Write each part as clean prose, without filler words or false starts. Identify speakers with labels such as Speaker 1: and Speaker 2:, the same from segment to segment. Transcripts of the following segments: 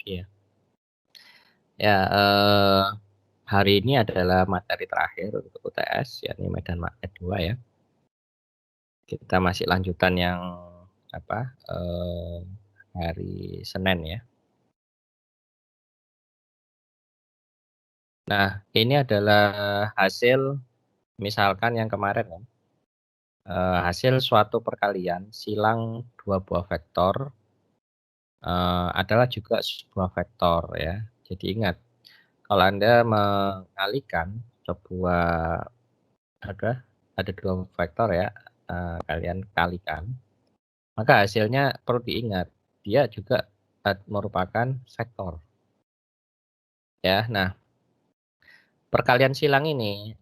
Speaker 1: lagi ya. Ya, hari ini adalah materi terakhir untuk UTS, yakni Medan Magnet 2 ya. Kita masih lanjutan yang apa, hari Senin ya. Nah, ini adalah hasil misalkan yang kemarin ya, hasil suatu perkalian silang 2 buah vektor, adalah juga sebuah vektor ya. Jadi ingat, kalau Anda mengalikan sebuah ada ada 2 vektor ya, kalian kalikan, maka hasilnya perlu diingat, dia juga merupakan vektor ya. Nah, perkalian silang ini,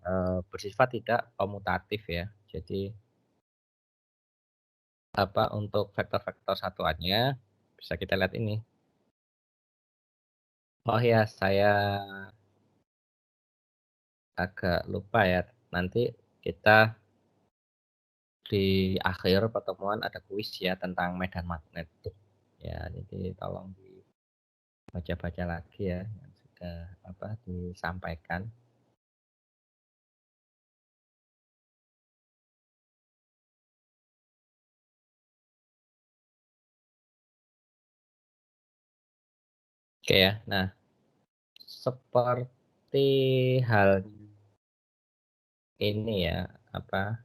Speaker 1: bersifat tidak komutatif ya. Jadi, untuk vektor-vektor satuannya bisa kita lihat ini. Oh ya, saya agak lupa ya, nanti kita di akhir pertemuan ada kuis ya tentang medan magnet. Ya, jadi tolong dibaca-baca lagi ya yang sudah disampaikan. Oke ya. Nah, seperti hal ini ya, apa,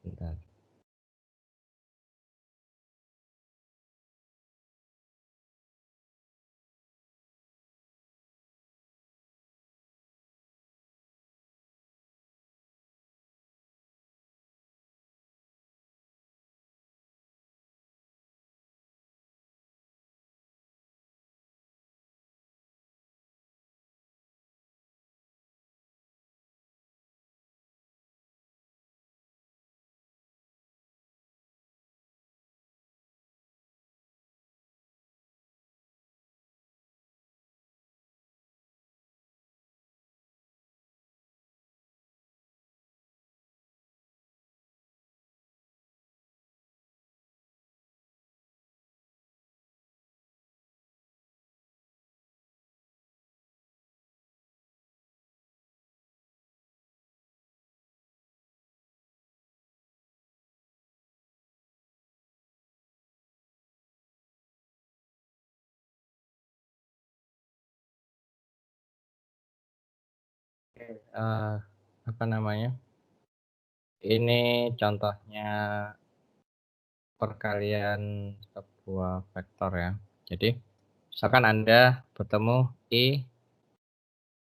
Speaker 1: bentar. Oke, apa namanya, ini contohnya perkalian sebuah vektor ya. Jadi, misalkan Anda bertemu I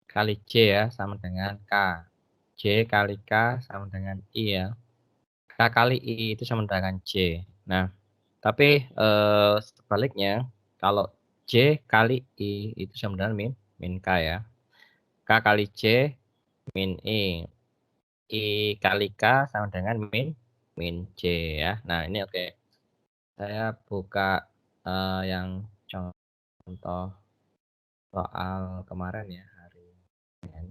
Speaker 1: kali J ya sama dengan K. J kali K sama dengan I ya. K kali I itu sama dengan J. Nah, tapi, sebaliknya kalau J kali I itu sama dengan min K ya. K kali J min I. I kali K sama dengan min J ya. Nah ini oke. Saya buka, yang contoh soal kemarin ya, hari Senin.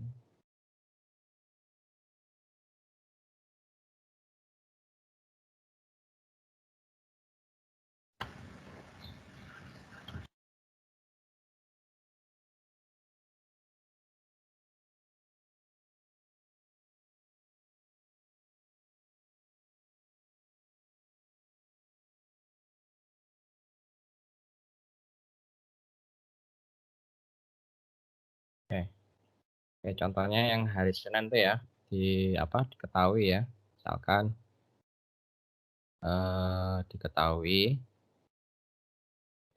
Speaker 1: Oke. Oke, contohnya yang hari Senin tuh ya, diketahui ya, misalkan, diketahui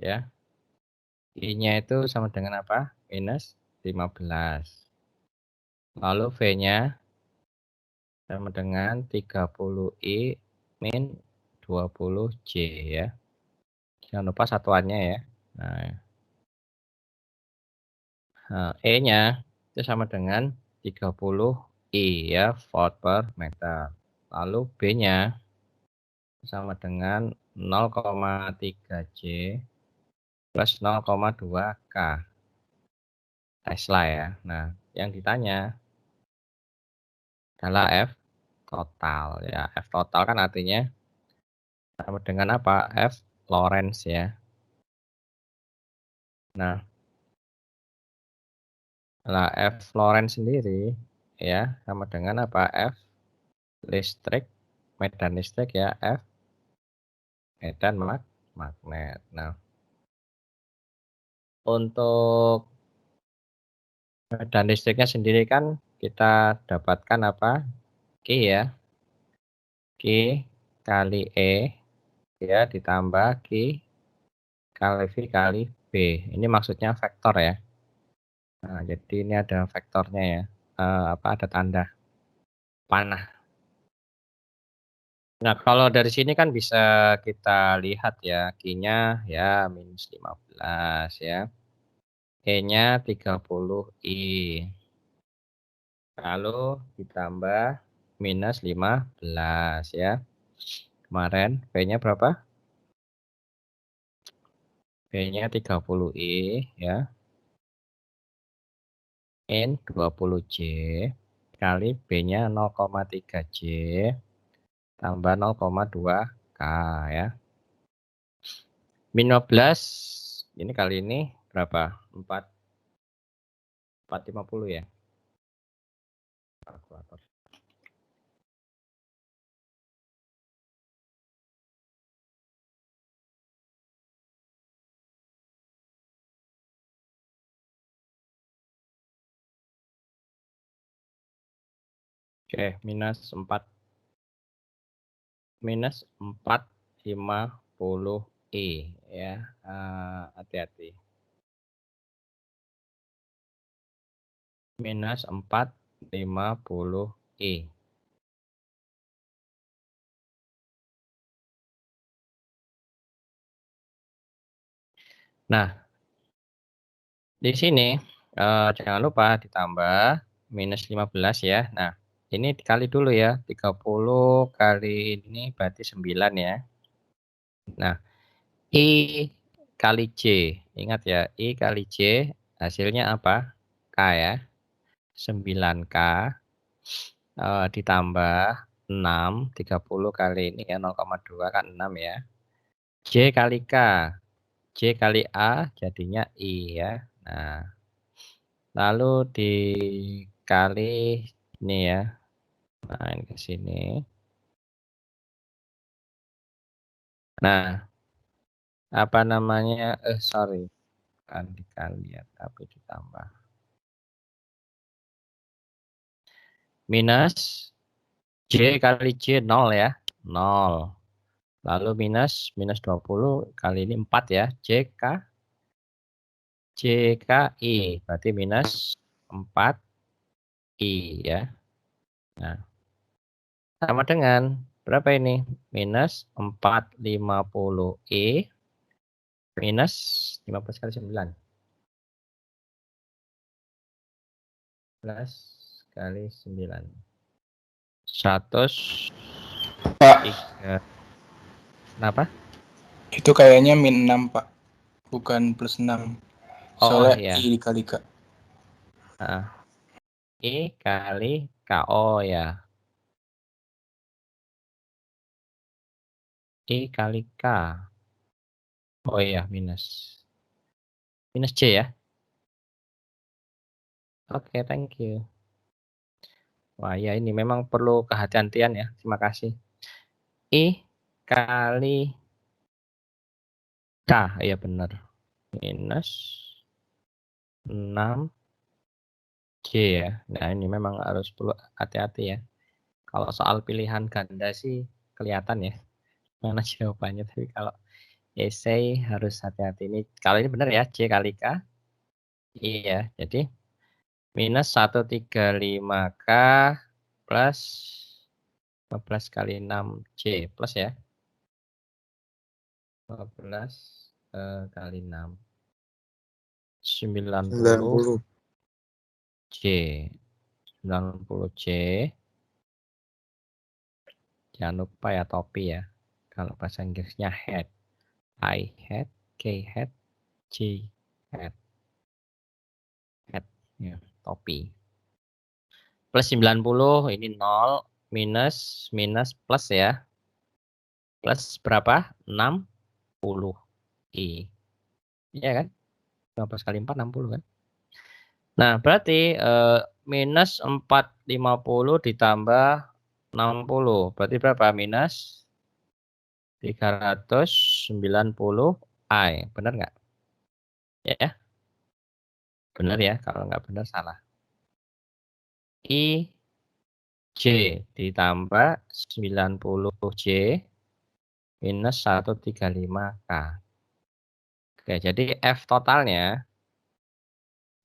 Speaker 1: ya, I-nya itu sama dengan apa? -15. Lalu V-nya sama dengan 30I min 20J ya. Jangan lupa satuannya ya. Nah, E-nya itu sama dengan 30I ya, volt per meter. Lalu B-nya sama dengan 0,3J plus 0,2 K Tesla ya. Nah, yang ditanya adalah F total ya. F total kan artinya sama dengan apa? F Lorentz ya. Nah, lah F Lorentz sendiri ya sama dengan apa? F listrik, medan listrik ya, F medan magnet. Nah, untuk medan listriknya sendiri kan kita dapatkan apa? Q ya. Q kali E ya ditambah Q kali V kali B. Ini maksudnya vektor ya. Nah, jadi ini ada vektornya ya. Ada tanda panah. Nah, kalau dari sini kan bisa kita lihat ya, Q-nya ya minus 15 ya. E-nya 30I. Lalu ditambah minus 15 ya. Kemarin P-nya berapa? P-nya 30I ya. N 20J kali B-nya 0,3J tambah 0,2K ya. Min 15 ini kali ini berapa? 450 ya. Kalkulator. Oke, minus 450 I ya. Hati-hati. Minus 450 I. Nah, di sini jangan lupa ditambah minus 15 ya. Nah, ini dikali dulu ya. 30 kali ini berarti 9 ya. Nah, I kali J. Ingat ya, I kali J hasilnya apa? K ya. 9K ditambah 6, 30 kali ini ya 0,2 kan 6 ya. J kali K. J kali A jadinya I ya. Nah, lalu dikali ini ya. Nah, ini ke sini. Nah, apa namanya? Sorry. Kan dikali ya, tapi ditambah. Minus J kali J 0 ya. 0. Lalu minus 20 kali ini 4 ya. JKI. Berarti minus 4I ya. Nah, sama dengan berapa ini? Minus 450I minus 15 kali 9. 15 kali 9. 103.
Speaker 2: Pak,
Speaker 1: Kenapa?
Speaker 2: itu kayaknya min 6, Pak. Bukan plus 6. Soalnya
Speaker 1: iya.
Speaker 2: I dikali K.
Speaker 1: I kali KO ya. I kali K. Oh iya, minus. Minus J ya. Oke, thank you. Wah, ya ini memang perlu kehati-hatian ya. Terima kasih. I kali K, iya benar. Minus 6J ya. Nah, ini memang harus perlu hati-hati ya. Kalau soal pilihan ganda sih kelihatan ya mana jawabannya, tapi kalau esai harus hati-hati. Ini kalau ini benar ya, J kali K. Iya, jadi minus 135K plus 15 kali 6J plus ya. 15 kali 6. 90 J. 90 J. Jangan lupa ya topi ya. Kalau bahasa Inggrisnya head. I head, K head, J head. Head ya, topi. Plus 90 ini 0 minus plus ya. Plus berapa? 6 I. Iya kan? 15 kali 4, 60 kan? Nah, berarti minus 450 ditambah 60. Berarti berapa? Minus 390 I. Benar nggak? Ya, benar ya. Kalau nggak benar salah. I J ditambah 90J minus 135K. Oke, jadi F totalnya,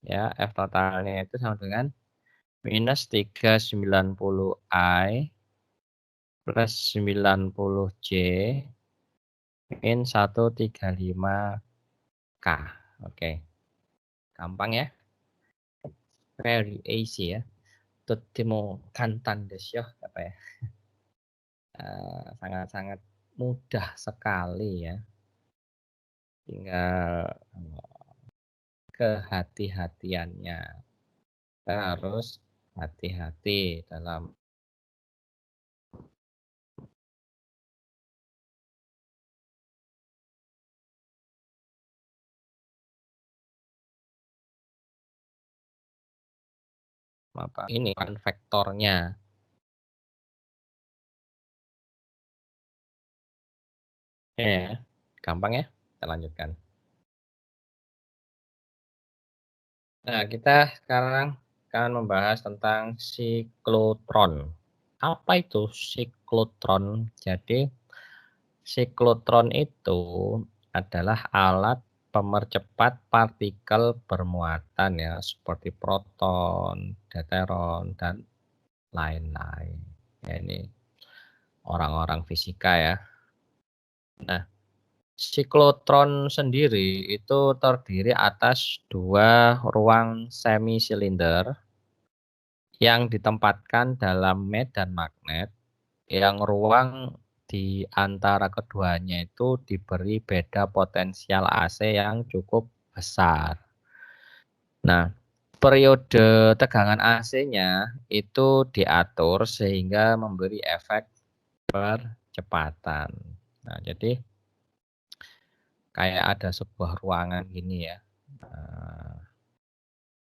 Speaker 1: ya, F totalnya itu sama dengan minus 390I plus 90J min 135K. Oke, gampang ya. Very easy ya. とっても簡単ですよ, apa ya? Sangat-sangat mudah sekali ya. Tinggal kehati-hatiannya. Kita harus hati-hati dalam apa ini kan vektornya. Ya, gampang ya. Kita lanjutkan. Nah, kita sekarang akan membahas tentang siklotron. Apa itu siklotron? Jadi, siklotron itu adalah alat pemercepat partikel bermuatan ya, seperti proton, deuteron, dan lain-lain. Ya, ini orang-orang fisika ya. Nah, siklotron sendiri itu terdiri atas dua ruang semi silinder yang ditempatkan dalam medan magnet, yang ruang di antara keduanya itu diberi beda potensial AC yang cukup besar. Nah, periode tegangan AC-nya itu diatur sehingga memberi efek percepatan. Nah, jadi kayak ada sebuah ruangan gini ya.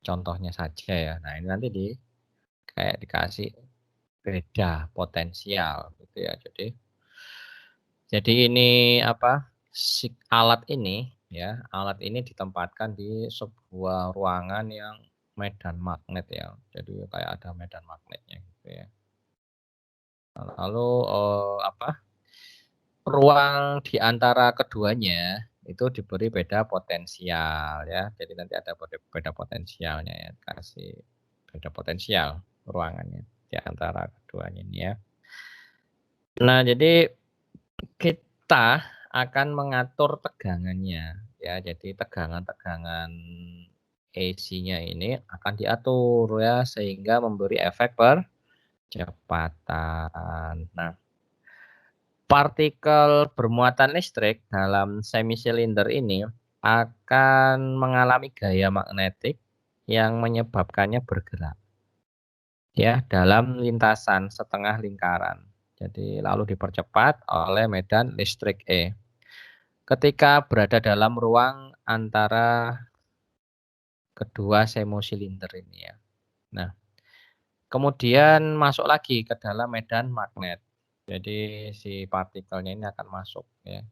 Speaker 1: Contohnya saja ya. Nah, ini nanti kayak dikasih beda potensial gitu ya. Jadi ini apa? Alat ini ya, alat ini ditempatkan di sebuah ruangan yang medan magnet ya. Jadi kayak ada medan magnetnya gitu ya. Lalu ruang di antara keduanya itu diberi beda potensial ya. Jadi nanti ada beda potensialnya ya, kasih beda potensial ruangannya di antara keduanya ini ya. Nah, jadi kita akan mengatur tegangannya ya. Jadi tegangan-tegangan AC-nya ini akan diatur ya sehingga memberi efek percepatan. Nah, partikel bermuatan listrik dalam semi silinder ini akan mengalami gaya magnetik yang menyebabkannya bergerak ya dalam lintasan setengah lingkaran. Jadi lalu dipercepat oleh medan listrik E. Ketika berada dalam ruang antara kedua semosilinder ini ya. Nah, kemudian masuk lagi ke dalam medan magnet. Jadi si partikelnya ini akan masuk ya.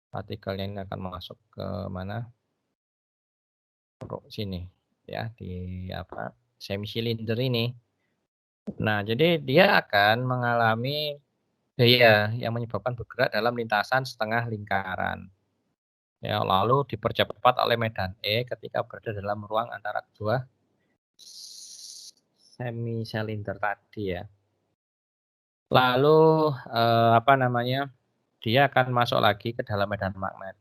Speaker 1: Partikelnya ini akan masuk ke mana? Sini ya, di apa? Semisilinder ini. Nah, jadi dia akan mengalami gaya yang menyebabkan bergerak dalam lintasan setengah lingkaran. Ya, lalu dipercepat oleh medan E ketika berada dalam ruang antara kedua semi silinder tadi ya. Lalu apa namanya? Dia akan masuk lagi ke dalam medan magnet.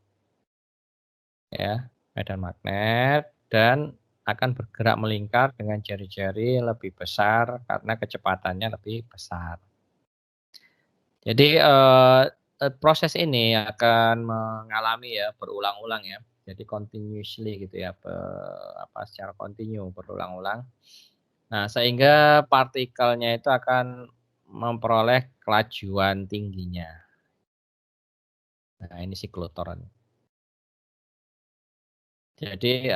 Speaker 1: Ya, medan magnet dan akan bergerak melingkar dengan jari-jari lebih besar karena kecepatannya lebih besar. Jadi proses ini akan mengalami ya berulang-ulang ya. Jadi continuously gitu ya, secara kontinu berulang-ulang. Nah, sehingga partikelnya itu akan memperoleh kelajuan tingginya. Nah, ini siklotoron. Jadi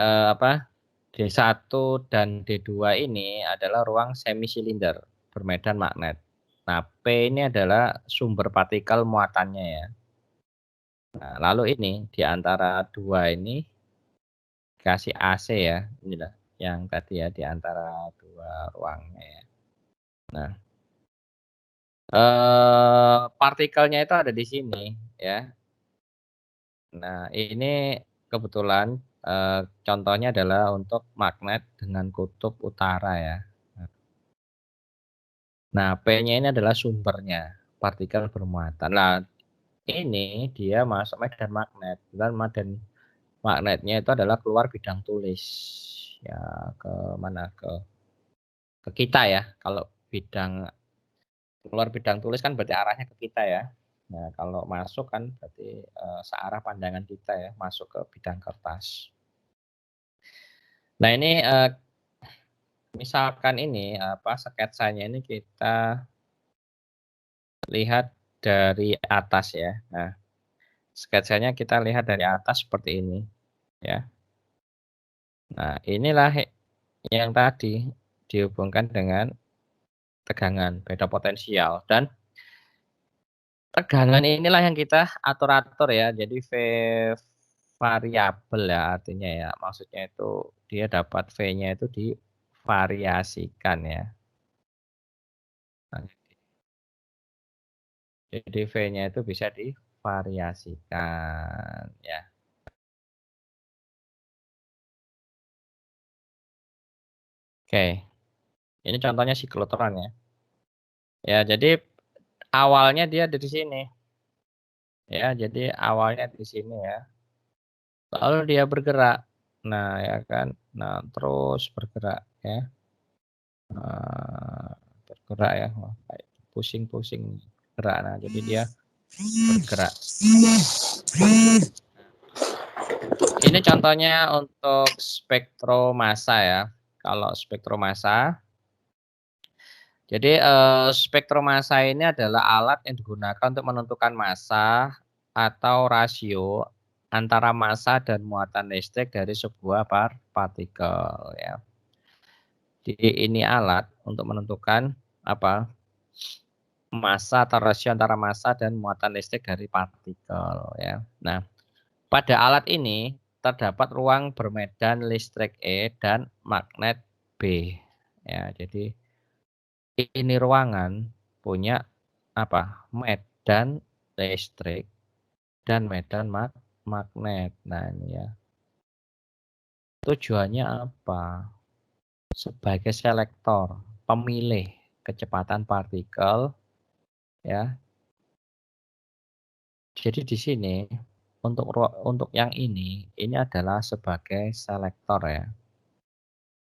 Speaker 1: D1 dan D2 ini adalah ruang semisilinder bermedan magnet. Nah, P ini adalah sumber partikel muatannya ya. Nah, lalu ini di antara dua ini kasih AC ya, inilah yang tadi ya di antara dua ruangnya ya. Nah, partikelnya itu ada di sini ya. Nah, ini kebetulan contohnya adalah untuk magnet dengan kutub utara ya. Nah, P-nya ini adalah sumbernya, partikel bermuatan. Nah, ini dia masuk medan magnet, dan medan magnetnya itu adalah keluar bidang tulis. Ya, ke mana? Ke kita ya. Kalau keluar bidang tulis kan berarti arahnya ke kita ya. Nah, kalau masuk kan berarti searah pandangan kita ya, masuk ke bidang kertas. Nah, ini misalkan ini sketsanya ini kita lihat dari atas ya. Nah, sketsanya kita lihat dari atas seperti ini ya. Nah, inilah yang tadi dihubungkan dengan tegangan beda potensial, dan tegangan inilah yang kita atur-atur ya. Jadi variabel ya artinya ya. Maksudnya itu dia dapat V-nya itu divariasikan ya. Nah, jadi V-nya itu bisa divariasikan ya. Oke. Ini contohnya siklotron ya. Ya, jadi awalnya dia dari sini. Ya, jadi awalnya di sini ya. Lalu dia bergerak. Nah, ya kan. Nah, terus bergerak ya. Bergerak ya. Wah, kayak pusing-pusing gerak. Nah, jadi dia bergerak. Ini contohnya untuk spektromassa ya. Kalau spektromassa, jadi spektromassa ini adalah alat yang digunakan untuk menentukan massa atau rasio antara massa dan muatan listrik dari sebuah partikel ya. Jadi ini alat untuk menentukan massa atau rasio antara massa dan muatan listrik dari partikel ya. Nah, pada alat ini terdapat ruang bermedan listrik E dan magnet B. Ya, jadi ini ruangan punya medan listrik dan medan magnet. Nah, ini ya. Tujuannya apa? Sebagai selektor, pemilih kecepatan partikel ya. Jadi di sini untuk yang ini adalah sebagai selektor ya.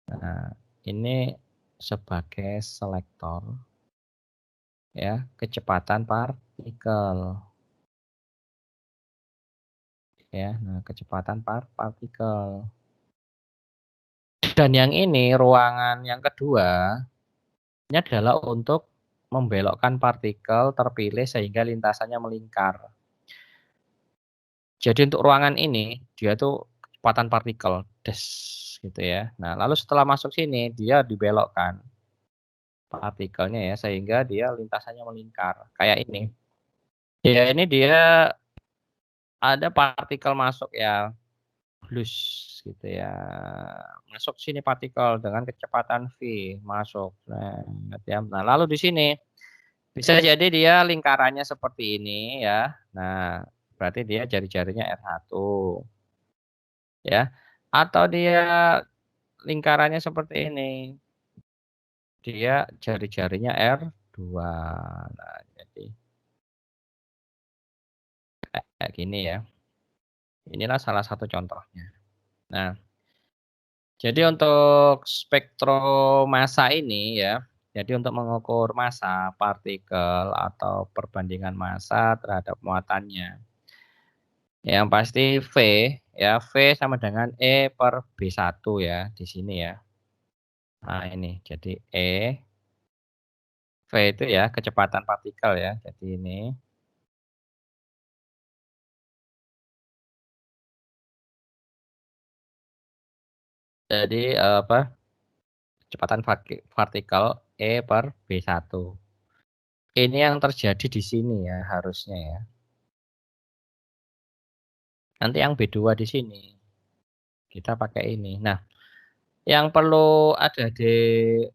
Speaker 1: Nah, ini sebagai selektor ya, kecepatan partikel ya. Nah, kecepatan partikel. Dan yang ini ruangan yang kedua ini adalah untuk membelokkan partikel terpilih sehingga lintasannya melingkar. Jadi untuk ruangan ini dia tuh kecepatan partikel des gitu ya. Nah, lalu setelah masuk sini dia dibelokkan partikelnya ya sehingga dia lintasannya melingkar kayak ini. Ya ini dia ada partikel masuk ya, blus gitu ya. Masuk sini partikel dengan kecepatan v masuk. Nah, lalu di sini bisa jadi dia lingkarannya seperti ini ya. Nah, berarti dia jari-jarinya R1 ya. Atau dia lingkarannya seperti ini. Dia jari-jarinya R2. Nah, jadi kayak gini ya. Inilah salah satu contohnya. Nah, jadi untuk spektromassa ini ya, jadi untuk mengukur massa partikel atau perbandingan massa terhadap muatannya. Yang pasti V ya, V sama dengan E per B1 ya di sini ya. Nah, ini jadi V itu ya kecepatan partikel ya. Jadi ini Jadi kecepatan vertikal E per B1. Ini yang terjadi di sini ya harusnya ya. Nanti yang B2 di sini. Kita pakai ini. Nah, yang perlu ada dicatat,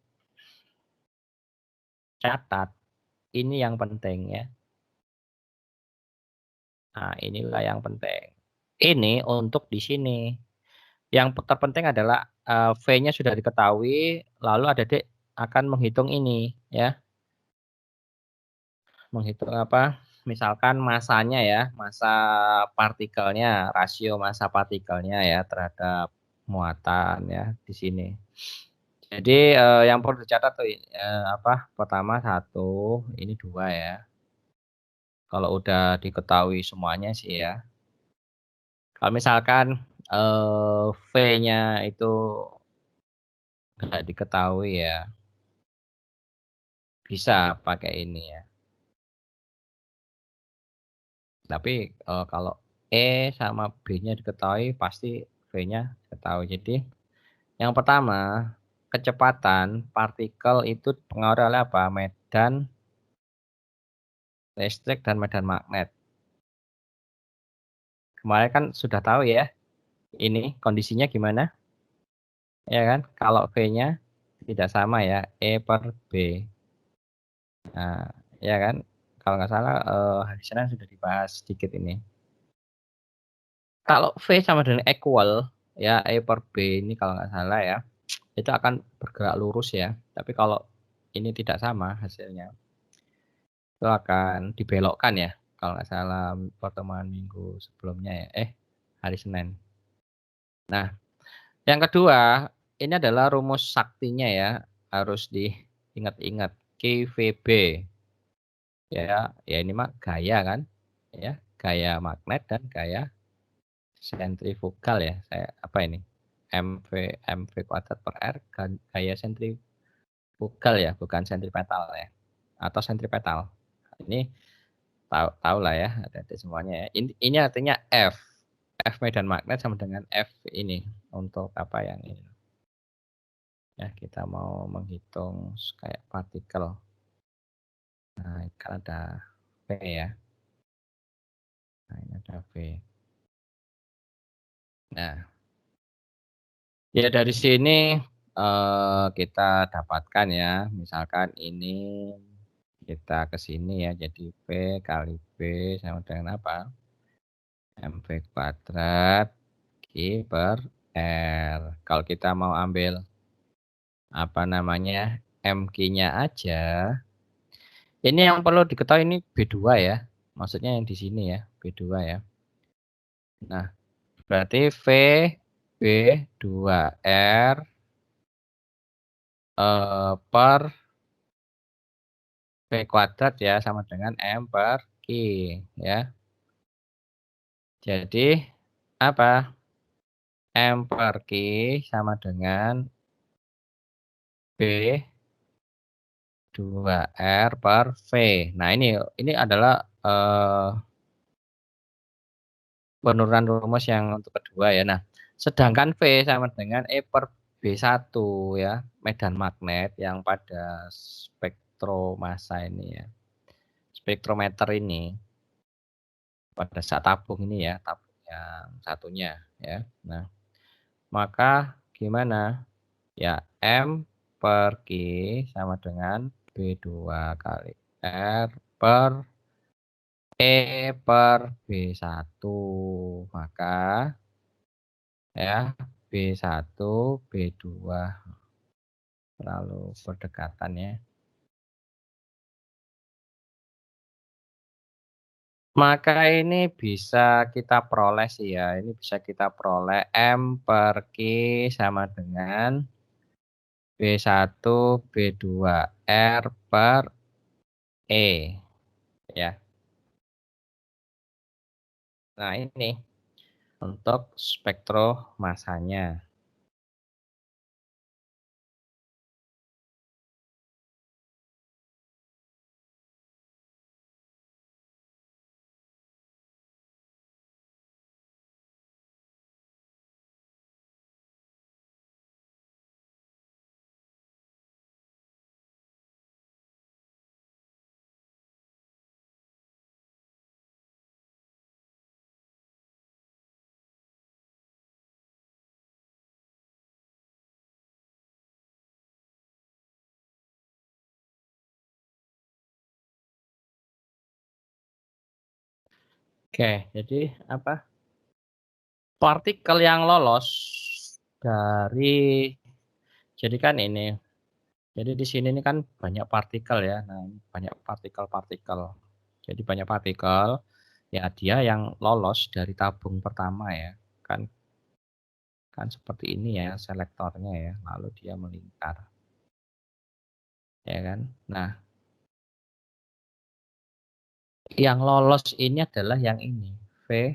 Speaker 1: ini yang penting ya. Nah, inilah yang penting. Ini untuk di sini. Yang terpenting adalah, V-nya sudah diketahui, lalu adik-adik akan menghitung ini ya. Menghitung apa, misalkan masanya ya, massa partikelnya, rasio massa partikelnya ya terhadap muatan ya di sini. Jadi, yang perlu dicatat tuh, pertama 1, ini 2 ya. Kalau udah diketahui semuanya sih ya. Kalau misalkan, V-nya itu nggak diketahui ya, bisa pakai ini ya. Tapi, kalau E sama B-nya diketahui pasti V-nya diketahui. Jadi, yang pertama, kecepatan partikel itu dipengaruhi oleh apa? Medan listrik dan medan magnet. Kemarin kan sudah tahu ya, ini kondisinya gimana, ya kan? Kalau V-nya tidak sama ya, E per B. Nah, ya kan? Kalau nggak salah, hari Senin sudah dibahas sedikit ini. Kalau V sama dengan equal, ya E per B ini kalau nggak salah ya, itu akan bergerak lurus ya. Tapi kalau ini tidak sama hasilnya, itu akan dibelokkan ya, kalau nggak salah pertemuan minggu sebelumnya ya, hari Senin. Nah, yang kedua, ini adalah rumus saktinya ya, harus diingat-ingat, QVB. Ya, ya ini mah gaya kan, ya, gaya magnet dan gaya sentrifugal ya. Saya apa ini? MV kuadrat per R gaya sentrifugal ya, bukan sentripetal ya. Atau sentripetal. Ini tahu lah ya, ada semuanya ya. Ini artinya F. F medan magnet sama dengan F ini untuk apa yang ini. Ya, kita mau menghitung kayak partikel. Nah, kan ada V ya. Nah, ini ada V. Nah, ya dari sini kita dapatkan ya, misalkan ini kita ke sini ya, jadi V kali B sama dengan apa? MV kuadrat Q per R. Kalau kita mau ambil apa namanya, MQ-nya aja, ini yang perlu diketahui ini B2 ya, maksudnya yang di sini ya, B2 ya. Nah, berarti V B2R per V kuadrat ya sama dengan M per Q ya. Jadi apa? M per Q sama dengan B2R per V. Nah ini adalah penurunan rumus yang untuk kedua ya. Nah, sedangkan V sama dengan E per B1 ya, medan magnet yang pada spektromassa ini ya. Spektrometer ini pada saat tabung ini ya, tabung yang satunya ya. Nah, maka gimana? Ya, M per Q sama dengan B2 kali R per E per B1. Maka ya B1, B2 terlalu berdekatan ya. Maka ini bisa kita peroleh sih ya, ini bisa kita peroleh M per Q sama dengan B1, B2 R per E ya. Nah ini untuk spektromassanya. Oke, jadi apa? Partikel yang lolos dari jadi kan ini, jadi di sini ini kan banyak partikel ya. Nah, ini banyak partikel-partikel. Jadi banyak partikel, ya dia yang lolos dari tabung pertama ya. Kan kan seperti ini ya selektornya ya, lalu dia melingkar, ya kan. Nah, yang lolos ini adalah yang ini, V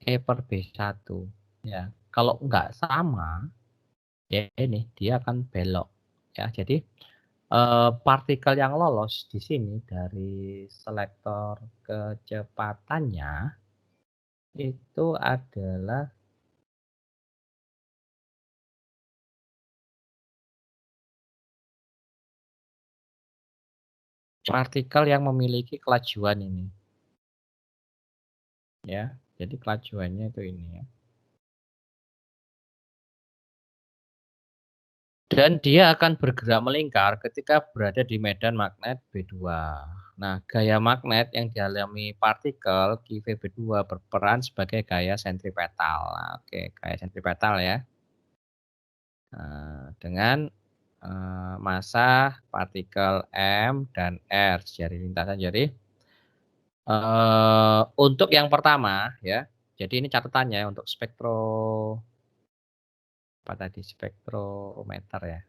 Speaker 1: E/B1 ya. Kalau nggak sama, ya ini dia akan belok ya. Jadi partikel yang lolos di sini dari selektor kecepatannya itu adalah partikel yang memiliki kelajuan ini ya. Jadi kelajuannya itu ini ya. Dan dia akan bergerak melingkar ketika berada di medan magnet B2. Nah, gaya magnet yang dialami partikel QV-B2 berperan sebagai gaya sentripetal. Nah, oke, gaya sentripetal ya. Dengan massa partikel M dan R sejari lintasan. Jadi untuk yang pertama ya, jadi ini catatannya untuk apa tadi, spektrometer ya.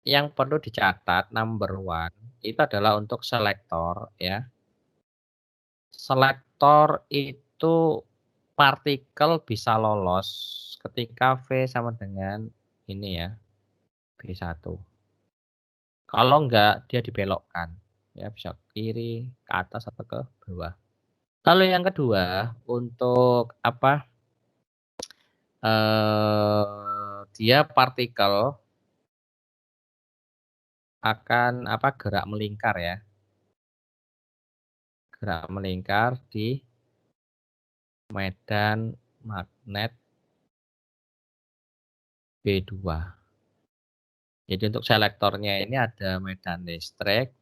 Speaker 1: Yang perlu dicatat number one itu adalah untuk selektor ya. Selektor itu partikel bisa lolos ketika V sama dengan ini ya, B1. Kalau enggak dia dibelokkan, ya bisa ke kiri, ke atas atau ke bawah. Lalu yang kedua untuk apa, dia partikel akan apa, gerak melingkar ya, gerak melingkar di medan magnet B2. Jadi untuk selektornya ini ada medan listrik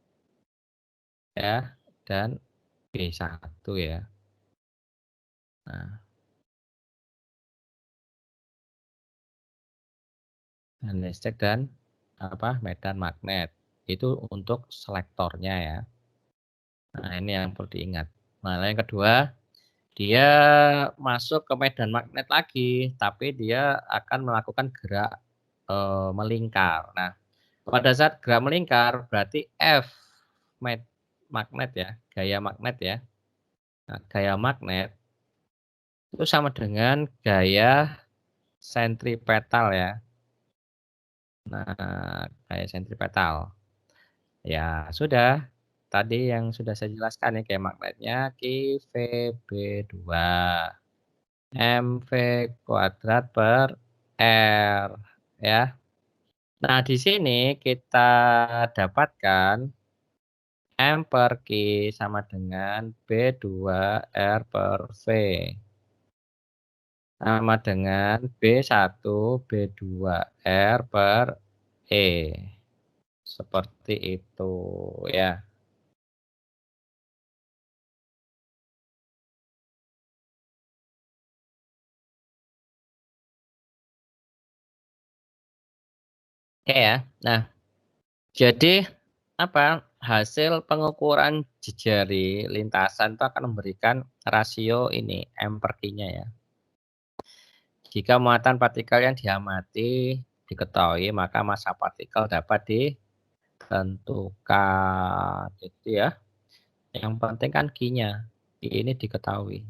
Speaker 1: ya dan B1 ya. Nah, medan listrik dan apa, medan magnet. Itu untuk selektornya ya. Nah, ini yang perlu diingat. Nah, yang kedua, dia masuk ke medan magnet lagi, tapi dia akan melakukan gerak melingkar. Nah, pada saat gerak melingkar berarti F magnet ya, gaya magnet ya. Nah, gaya magnet itu sama dengan gaya sentripetal ya. Nah, gaya sentripetal. Ya, sudah. Tadi yang sudah saya jelaskan ya, gaya magnetnya QVB2 MV kuadrat per R ya. Nah, di sini kita dapatkan M per Q sama dengan B2 R per V sama dengan B1 B2 R per E. Seperti itu ya. Oke ya. Nah, jadi apa, hasil pengukuran jejari lintasan itu akan memberikan rasio ini M per Q-nya ya. Jika muatan partikel yang diamati diketahui, maka massa partikel dapat ditentukan. Gitu ya. Yang penting kan Q-nya. Q ini diketahui.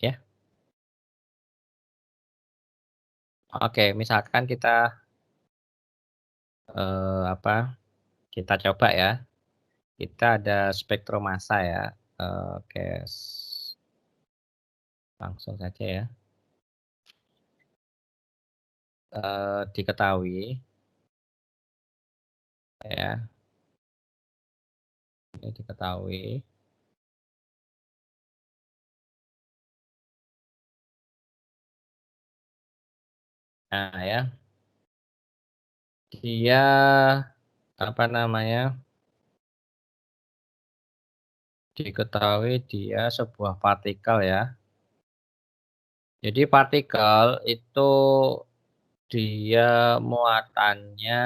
Speaker 1: Ya. Oke, misalkan kita apa? Kita coba ya. Kita ada spektromassa ya. Oke, langsung saja ya. Diketahui ya, ini diketahui. Nah ya, dia apa namanya, diketahui dia sebuah partikel ya. Jadi partikel itu dia muatannya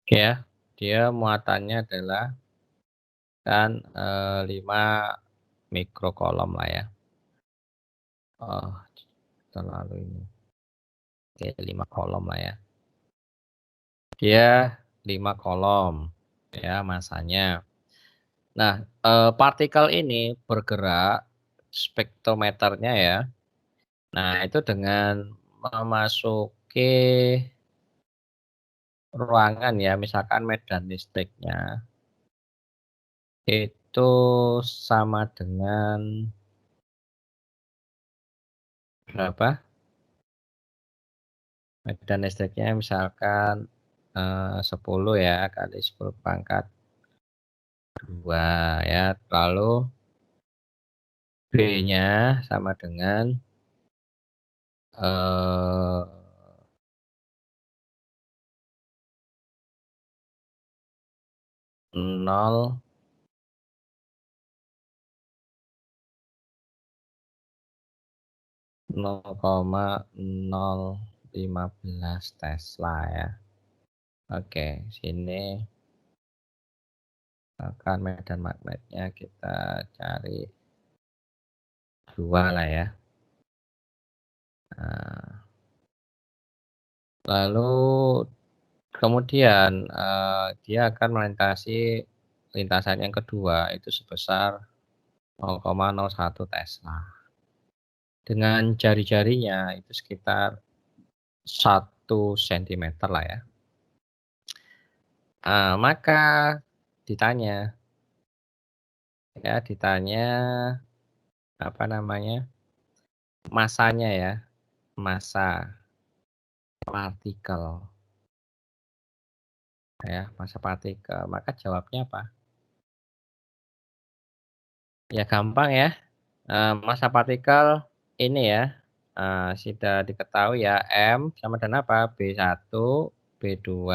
Speaker 1: ya, dia muatannya adalah kan 5 mikrokolom lah ya. Oh, terlalu ini. Oke, 5 kolom lah ya. Dia 5 kolom ya masanya. Nah, partikel ini bergerak spektrometernya ya. Nah, itu dengan memasuki ruangan ya, misalkan medan listriknya itu sama dengan berapa? Medan listriknya misalkan 10 ya kali 10 pangkat 2 ya. Lalu B-nya sama dengan 0 0,015 Tesla ya. Oke, sini akan medan magnetnya kita cari 2 lah ya. Nah, lalu kemudian dia akan melintasi lintasan yang kedua itu sebesar 0,01 Tesla. Dengan jari-jarinya itu sekitar 1 cm lah ya. Maka ditanya apa namanya, masanya ya, massa partikel ya, massa partikel. Maka jawabnya apa? Ya gampang ya, massa partikel ini ya, sudah diketahui ya, M sama dengan apa? B1, B2,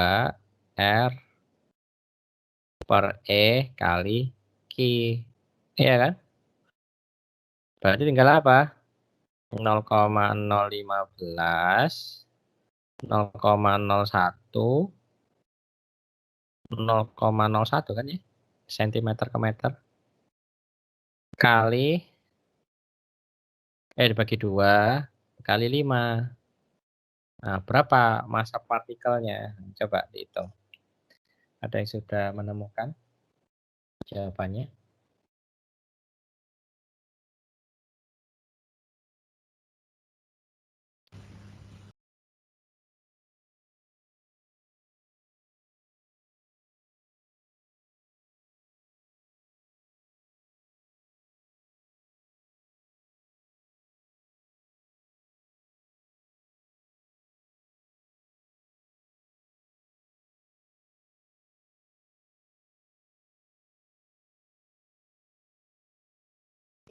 Speaker 1: R per E kali Q. Iya kan? Berarti tinggal apa? 0,015, 0,01, 0,01 kan ya? Sentimeter ke meter. Kali, dibagi 2, kali 5. Nah, berapa massa partikelnya? Coba dihitung. Ada yang sudah menemukan jawabannya?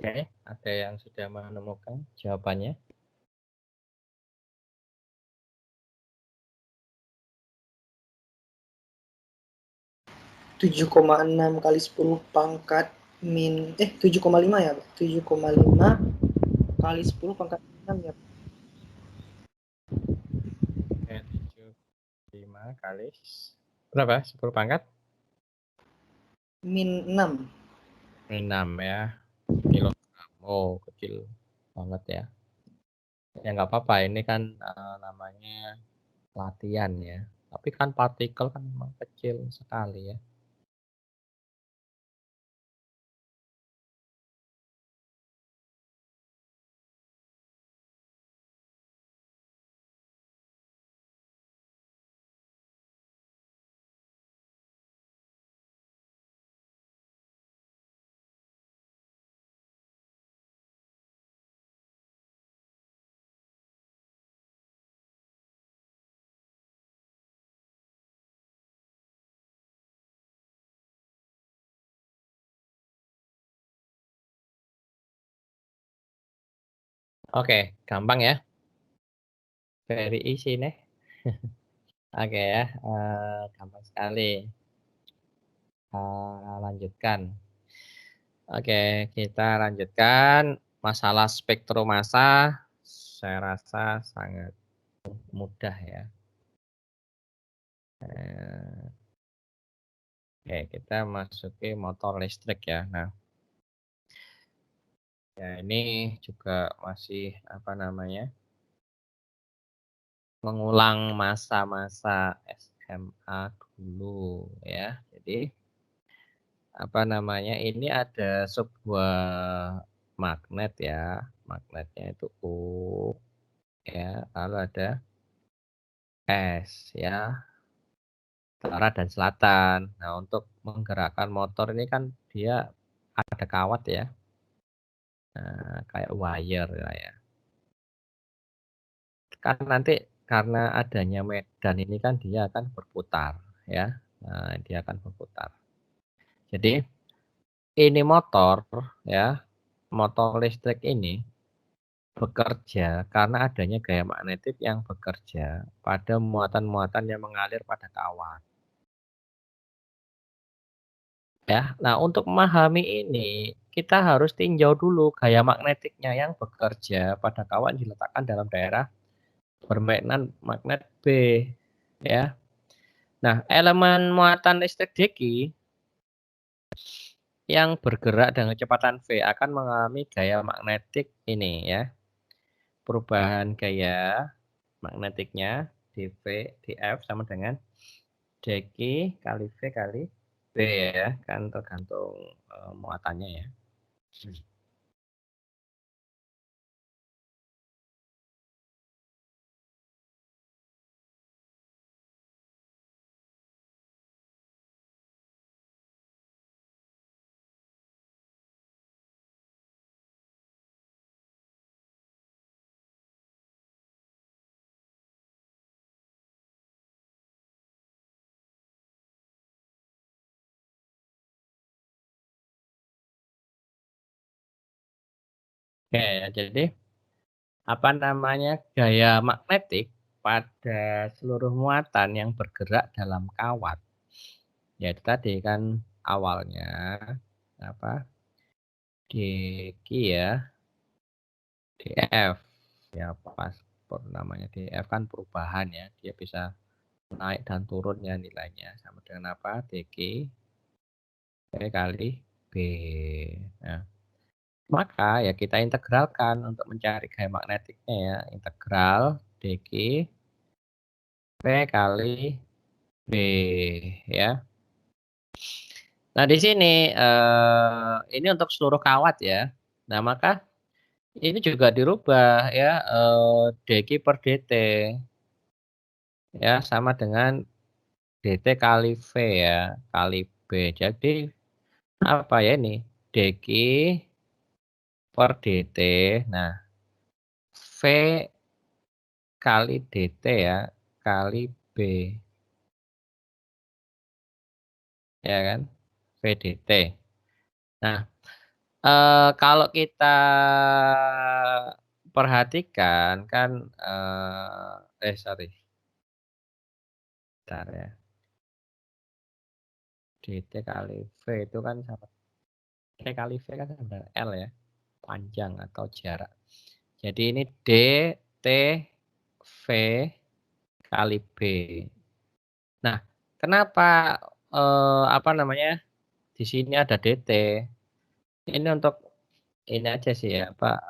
Speaker 1: Oke, ada yang sudah menemukan jawabannya?
Speaker 3: 7,6 kali 10 pangkat min 7,5 ya Pak? 7,5 kali 10 pangkat 6 ya Pak?
Speaker 1: Oke, 75 kali berapa? 10 pangkat?
Speaker 3: Min 6.
Speaker 1: Min 6 ya, kilogram. Oh, kecil banget ya. Ya nggak apa-apa, ini kan namanya latihan ya. Tapi kan partikel kan memang kecil sekali ya. Oke, gampang ya. Very easy nih. Oke ya, gampang sekali. Lanjutkan. Oke, kita lanjutkan masalah spektrum massa. Saya rasa sangat mudah ya. Oke, kita masuki motor listrik ya. Nah, ya ini juga masih apa namanya? Mengulang masa-masa SMA dulu ya. Jadi apa namanya? Ini ada sebuah magnet ya. Magnetnya itu U ya, lalu ada S ya, utara dan selatan. Nah, untuk menggerakkan motor ini kan dia ada kawat ya. Nah, kayak wire lah ya. Kan nanti karena adanya medan ini kan dia akan berputar ya. Nah, dia akan berputar. Jadi ini motor ya, motor listrik ini bekerja karena adanya gaya magnetik yang bekerja pada muatan-muatan yang mengalir pada kawat. Ya, nah untuk memahami ini kita harus tinjau dulu gaya magnetiknya yang bekerja pada kawat diletakkan dalam daerah permainan magnet B ya. Nah, elemen muatan listrik deki yang bergerak dengan kecepatan V akan mengalami gaya magnetik ini ya. Perubahan gaya magnetiknya dV dF sama dengan dq kali V kali B ya, kan tergantung muatannya ya. Oke, jadi apa namanya gaya magnetik pada seluruh muatan yang bergerak dalam kawat. Ya itu tadi kan awalnya apa dq ya df ya pas namanya df kan perubahan ya, dia bisa naik dan turunnya nilainya sama dengan apa dq V kali B. Nah, maka ya kita integralkan untuk mencari gaya magnetiknya ya, integral dq V kali B ya. Nah, di sini ini untuk seluruh kawat ya. Nah, maka ini juga dirubah ya dq per dt ya sama dengan dt kali V ya kali B. Jadi apa ya ini dq per dt. Nah, V kali dt ya kali B ya kan V dt. Nah, kalau kita perhatikan kan sorry, bentar ya. dt kali V itu kan sama T kali V kan sama dengan L ya, panjang atau jarak. Jadi ini D T V kali B. Nah, kenapa apa namanya di sini ada dt? Ini untuk ini aja sih ya, Pak.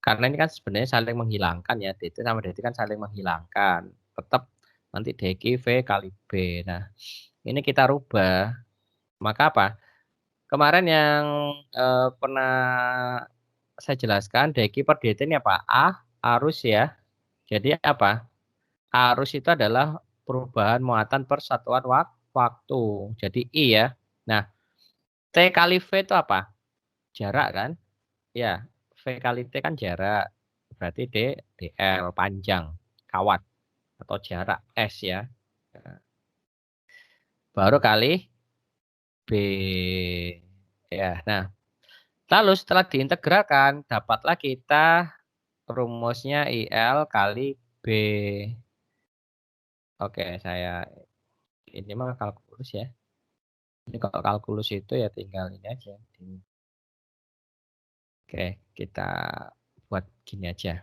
Speaker 1: Karena ini kan sebenarnya saling menghilangkan ya, dt sama dt kan saling menghilangkan. Tetap nanti dq V kali B. Nah, ini kita rubah. Maka apa? Kemarin yang pernah saya jelaskan dq per dt ini apa? Arus ya. Jadi apa? Arus itu adalah perubahan muatan per satuan waktu. Jadi I ya. Nah, T kali V itu apa? Jarak kan? Ya, V kali T kan jarak. Berarti dl panjang kawat atau jarak S ya. Baru kali B. Ya, nah Lalu setelah diintegralkan, dapatlah kita rumusnya IL kali B. Oke, ini mah kalkulus ya. Ini kalau kalkulus itu ya tinggal ini aja. Oke, kita buat gini aja.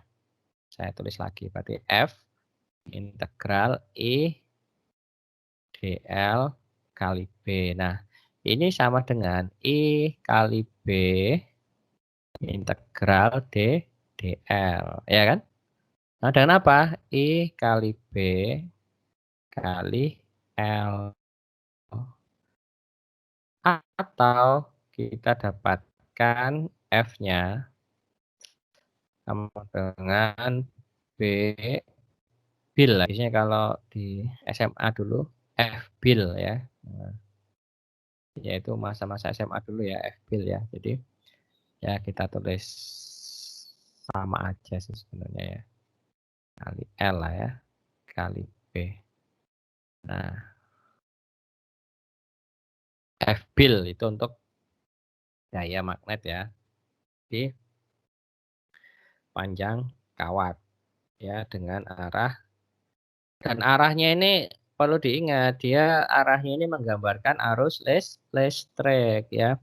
Speaker 1: Saya tulis lagi, berarti F integral I dl kali B. Nah, ini sama dengan I kali B integral D dl, ya kan? Nah, dengan apa? I kali B kali L. Atau kita dapatkan F-nya sama dengan B bil. Biasanya kalau di SMA dulu F bil ya. Nah, yaitu masa-masa SMA dulu ya F bil ya. Jadi ya kita tulis sama aja sih sebenarnya ya. Kali L lah ya. Kali B. Nah, F bil itu untuk daya magnet ya. Di panjang kawat ya dengan arah, dan arahnya ini perlu diingat, dia arahnya ini menggambarkan arus listrik ya.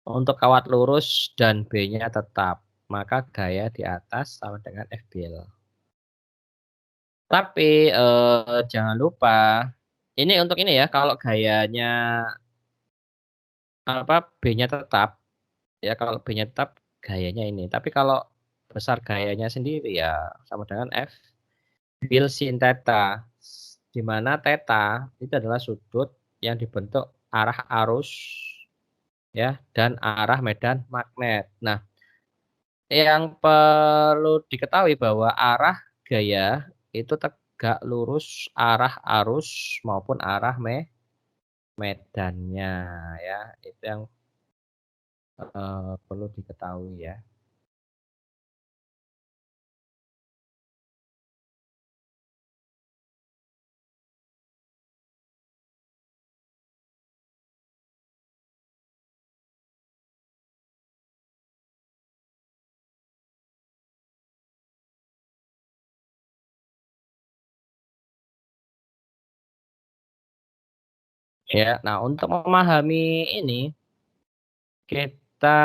Speaker 1: Untuk kawat lurus dan B-nya tetap, maka gaya di atas sama dengan F bil. Tapi jangan lupa, ini untuk ini ya, kalau gayanya B-nya tetap ya, kalau B-nya tetap gayanya ini. Tapi kalau besar gayanya sendiri ya sama dengan F bil sin theta, di mana theta itu adalah sudut yang dibentuk arah arus ya dan arah medan magnet. Nah, yang perlu diketahui bahwa arah gaya itu tegak lurus arah arus maupun arah medannya ya. Itu yang perlu diketahui ya. Ya, nah untuk memahami ini kita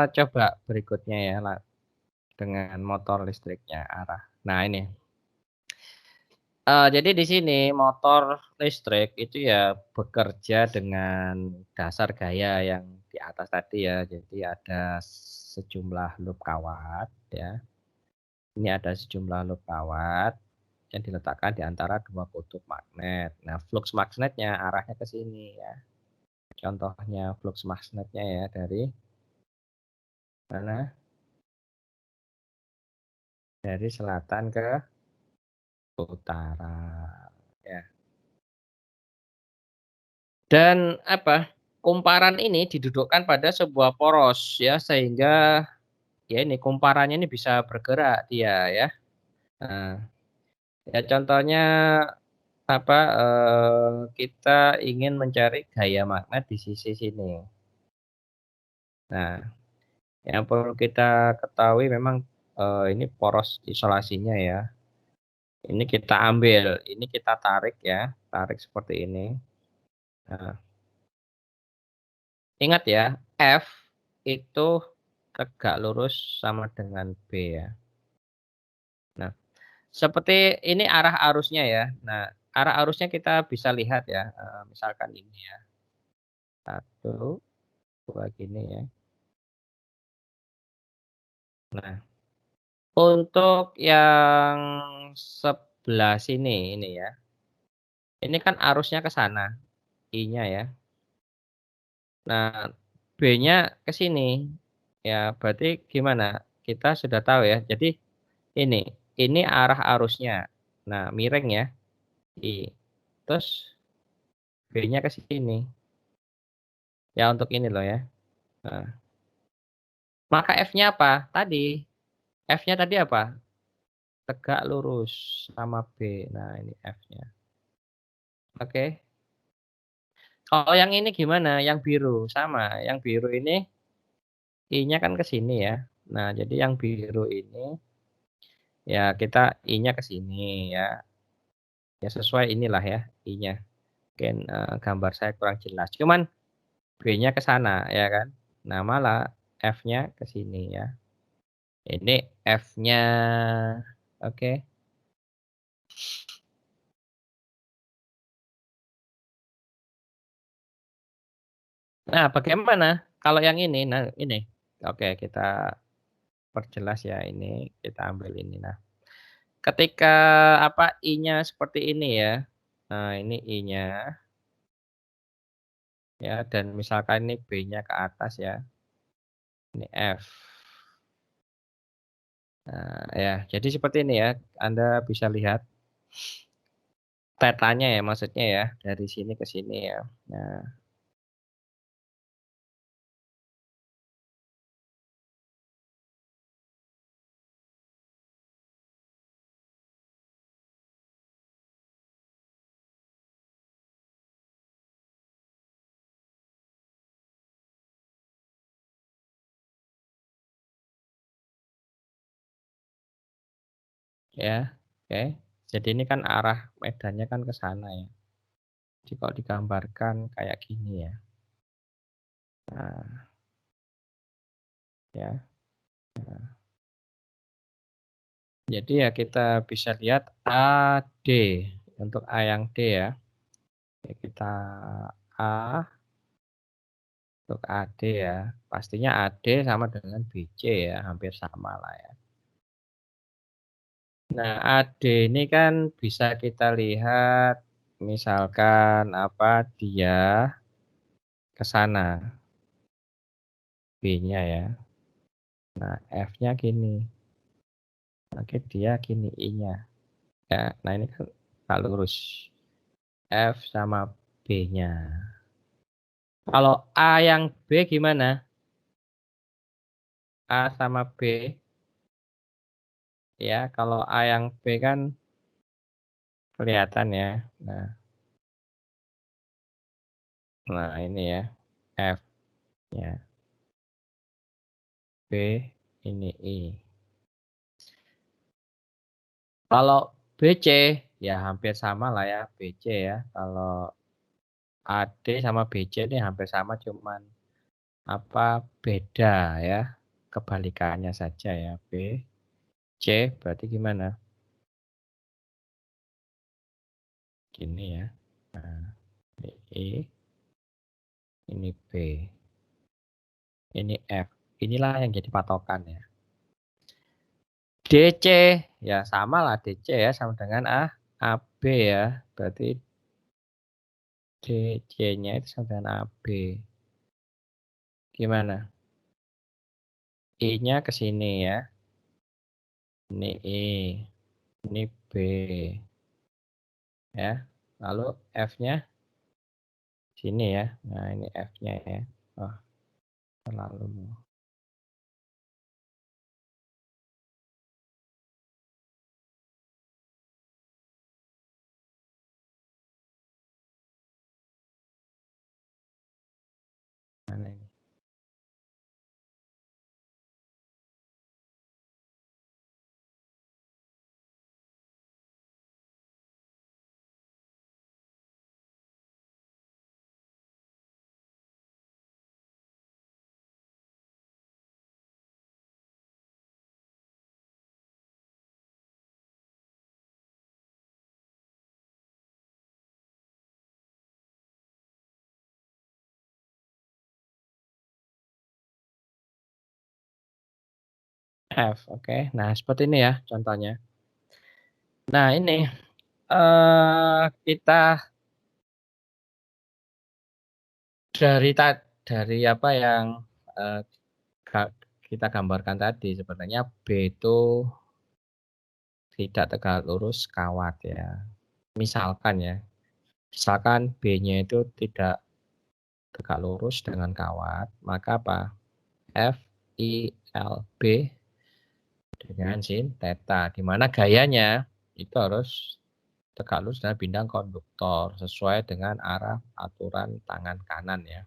Speaker 1: coba berikutnya ya dengan motor listriknya arah. Nah, ini. Jadi di sini motor listrik itu ya bekerja dengan dasar gaya yang di atas tadi ya. Jadi ada sejumlah loop kawat ya. Ini ada sejumlah loop kawat yang diletakkan di antara dua kutub magnet. Nah, flux magnetnya arahnya ke sini ya. Contohnya flux magnetnya ya dari mana? Dari selatan ke utara ya. Dan kumparan ini didudukkan pada sebuah poros ya, sehingga ya ini kumparannya ini bisa bergerak dia ya. Nah, ya contohnya kita ingin mencari gaya magnet di sisi sini. Nah, yang perlu kita ketahui memang ini poros isolasinya ya. Ini kita ambil, ini kita tarik ya, tarik seperti ini. Nah, ingat ya, F itu tegak lurus sama dengan B ya. Nah, seperti ini arah arusnya ya. Nah, arah arusnya kita bisa lihat ya. Misalkan ini ya. 1, 2 gini ya. Nah, untuk yang sebelah sini ini ya. Ini kan arusnya ke sana, I-nya ya. Nah, B-nya ke sini. Ya, berarti gimana? Kita sudah tahu ya. Jadi ini arah arusnya. Nah, miring ya. I. Terus B-nya ke sini. Ya, untuk ini loh ya. Nah, maka F-nya apa? F-nya tadi apa? Tegak lurus sama B. Nah, ini F-nya. Oke. Oh, yang ini gimana? Yang biru sama. Yang biru ini I-nya kan ke sini ya. Nah, jadi yang biru ini ya kita I-nya ke sini ya. Ya sesuai inilah ya I-nya. Mungkin gambar saya kurang jelas. Cuman B-nya ke sana ya kan. Nah, malah F-nya ke sini ya. Ini F-nya. Oke. Nah, bagaimana kalau yang ini? Nah, ini. Oke, kita perjelas ya ini. Kita ambil ini. Nah, ketika apa I-nya seperti ini ya. Nah, ini I-nya ya, dan misalkan ini B-nya ke atas ya. Ini F. Nah, ya, jadi seperti ini ya. Anda bisa lihat petanya ya, maksudnya ya, dari sini ke sini ya. Nah, ya, oke. Jadi ini kan arah medannya kan ke sana ya. Jadi kalau digambarkan kayak gini ya. Nah, ya. Jadi ya kita bisa lihat AD untuk A yang D ya. Oke, kita A untuk AD ya. Pastinya AD sama dengan BC ya, hampir sama lah ya. Nah, AD ini kan bisa kita lihat misalkan apa dia ke sana B-nya ya. Nah, F-nya gini. Oke, dia gini I-nya. Ya, nah ini kan tak lurus. F sama B-nya. Kalau A yang B gimana? A sama B. Ya, kalau A yang B kan kelihatan ya. Nah ini ya. F ya. B ini I. Kalau BC ya hampir sama lah ya BC ya. Kalau AD sama BC ini hampir sama, cuman apa beda ya, kebalikannya saja ya. B C berarti gimana? Gini ya. Nah, ini I, ini B, ini F. Inilah yang jadi patokan ya. DC ya sama lah, DC ya sama dengan AB ya. Berarti DC-nya itu sama dengan AB. Gimana? I-nya ke sini ya. Ini I, ini B. Ya. Lalu F-nya sini ya. Nah, ini F-nya ya. Oh, terlalu. Mana ini? F, oke. Nah, seperti ini ya contohnya. Nah, ini kita dari apa yang eh, kita gambarkan tadi, sebenarnya B itu tidak tegak lurus kawat ya. Misalkan ya, misalkan B-nya itu tidak tegak lurus dengan kawat, maka apa? F, I, L, B dengan sin theta, di mana gayanya itu harus tegak lurus dan bidang konduktor sesuai dengan arah aturan tangan kanan ya.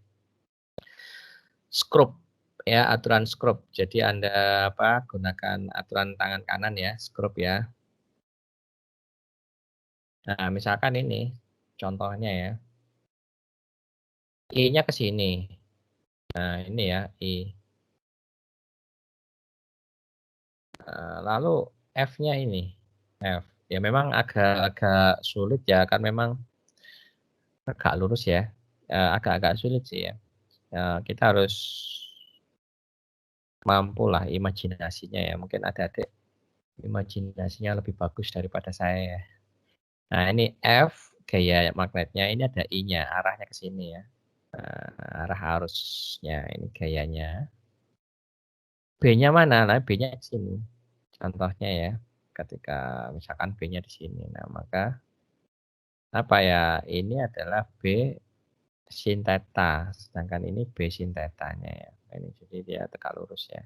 Speaker 1: Skrup ya aturan scrub. Jadi Anda apa gunakan aturan tangan kanan ya, scrub ya. Nah, misalkan ini contohnya ya. I-nya ke sini. Nah, ini ya I. Lalu F-nya ini. F. Ya memang agak sulit ya, kan memang agak lurus ya. Agak-agak sulit sih ya. Kita harus mampu lah imajinasinya ya. Mungkin adik-adik imajinasinya lebih bagus daripada saya ya. Nah, ini F gaya magnetnya, ini ada I-nya, arahnya ke sini ya. Arah arusnya, ini gayanya. B-nya mana? Nah, B-nya di sini. Contohnya ya, ketika misalkan B-nya di sini. Nah, maka apa ya? Ini adalah B sin theta, sedangkan ini B sin theta-nya ya. Ini jadi dia tegak lurus ya.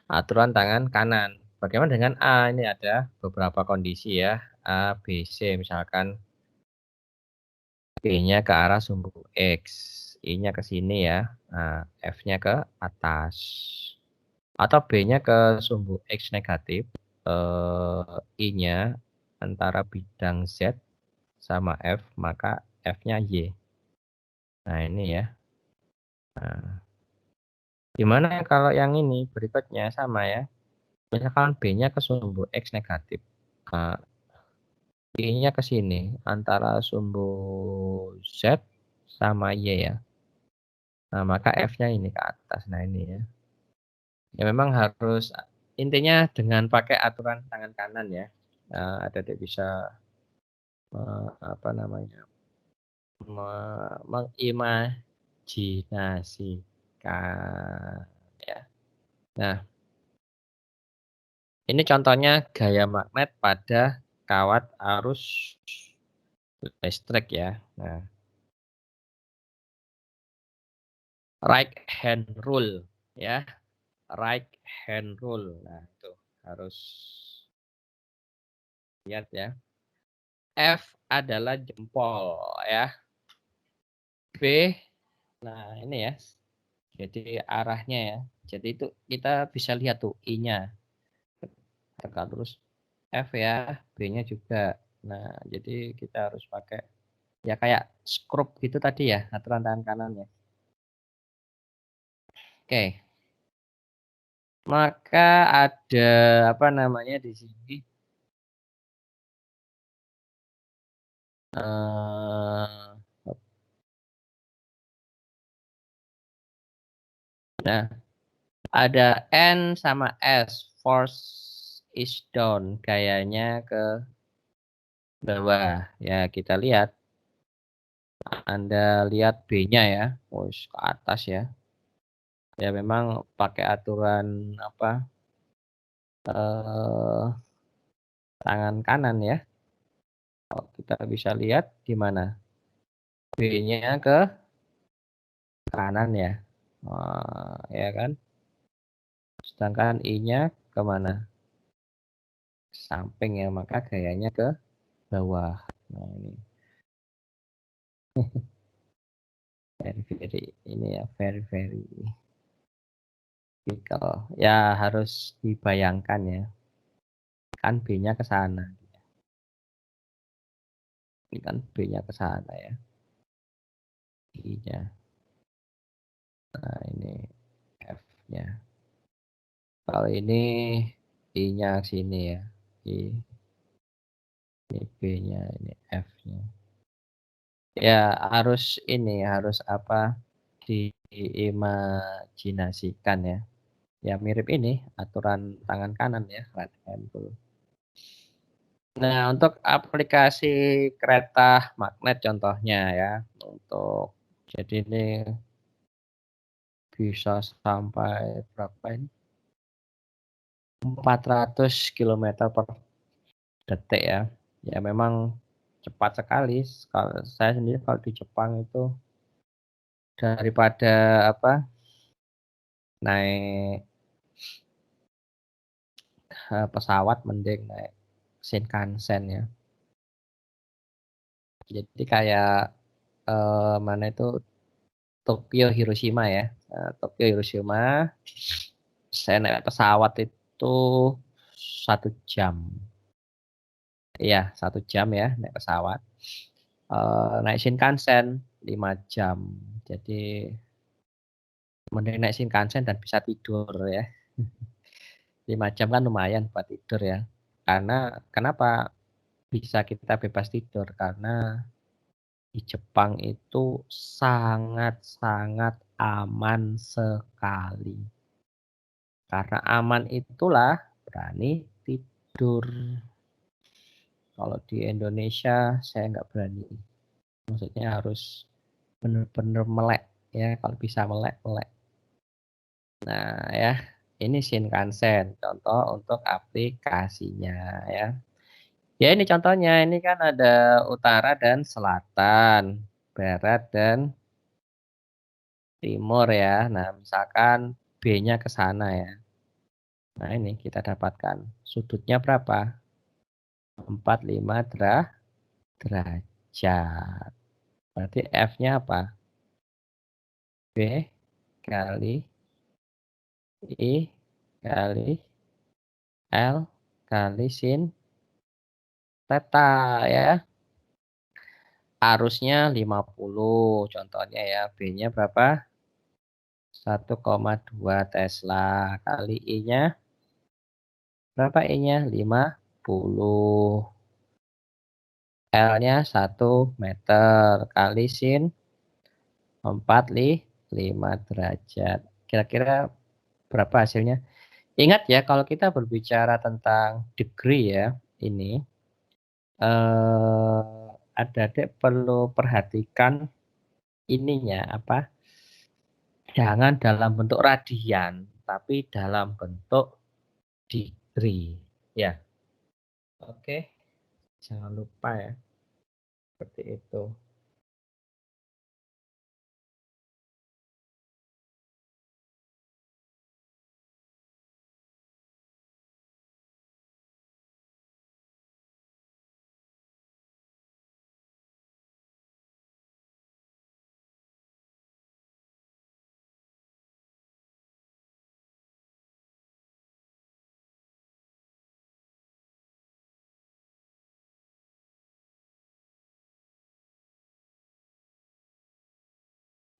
Speaker 1: Aturan tangan kanan. Bagaimana dengan A? Ini ada beberapa kondisi ya. A, B, C misalkan B-nya ke arah sumbu X, I-nya ke sini ya. Nah, F-nya ke atas. Atau B-nya ke sumbu X negatif, I-nya antara bidang Z sama F, maka F-nya Y. Nah, ini ya. Nah, gimana kalau yang ini berikutnya sama ya. Misalkan B-nya ke sumbu X negatif. Nah, I-nya ke sini antara sumbu Z sama Y ya. Nah, maka F-nya ini ke atas. Nah, ini ya. Ya memang harus intinya dengan pakai aturan tangan kanan ya. Adik bisa apa namanya? Mengimajinasikan ya. Nah, ini contohnya gaya magnet pada kawat arus listrik ya. Nah, right hand rule ya, right hand rule. Nah, itu harus lihat ya. F adalah jempol ya. B, nah ini ya. Jadi arahnya ya. Jadi itu kita bisa lihat tuh I-nya. Tegak lurus F ya, B-nya juga. Nah, jadi kita harus pakai ya kayak scrub gitu tadi ya, aturan tangan kanan ya. Oke. Maka ada apa namanya di sini? Nah, ada N sama S, force is down, gayanya ke bawah. Ya, kita lihat. Anda lihat B-nya ya, ke atas ya. Ya memang pakai aturan apa? Tangan kanan ya. Kalau kita bisa lihat di mana B-nya ke kanan ya. Ya kan? Sedangkan I-nya kemana? Samping ya, maka gayanya ke bawah. Nah, ini very ini ya, very typical. Ya harus dibayangkan ya. Kan B-nya ke sana. Ini kan B-nya ke sana ya. I-nya. Nah, ini F-nya. Kalau ini I-nya sini ya. Ini B-nya, ini F-nya. Ya harus ini, harus apa? Diimajinasikan ya. Ya mirip ini aturan tangan kanan ya, right hand rule. Nah, untuk aplikasi kereta magnet contohnya ya, untuk jadi ini bisa sampai berapa ini? 400 km per detik ya. Ya memang cepat sekali. Kalau saya sendiri kalau di Jepang itu daripada apa? Naik pesawat mending naik Shinkansen ya. Jadi kayak mana itu Tokyo Hiroshima ya. Tokyo Hiroshima. Saya naik pesawat itu 1 jam. Iya, 1 jam ya naik pesawat. Naik Shinkansen 5 jam. Jadi mending naik Shinkansen dan bisa tidur ya. 5 jam kan lumayan buat tidur ya. Karena kenapa bisa kita bebas tidur? Karena di Jepang itu sangat-sangat aman sekali. Karena aman itulah berani tidur. Kalau di Indonesia saya nggak berani. Maksudnya harus benar-benar melek ya. Kalau bisa melek, melek. Nah ya, ini Shinkansen. Contoh untuk aplikasinya ya. Ya ini contohnya. Ini kan ada utara dan selatan, barat dan timur ya. Nah misalkan B-nya ke sana ya. Nah ini kita dapatkan sudutnya berapa? 45 derajat. Berarti F-nya apa? B kali I kali L kali sin theta ya. Arusnya 50 contohnya ya. B-nya berapa? 1,2 Tesla kali I-nya berapa I-nya? 50. L-nya 1 meter kali sin 45 derajat. Kira-kira berapa hasilnya? Ingat ya, kalau kita berbicara tentang degree ya, ini adik-adik perlu perhatikan ininya apa? Jangan dalam bentuk radian, tapi dalam bentuk degree. Ya, oke. Jangan lupa ya, seperti itu.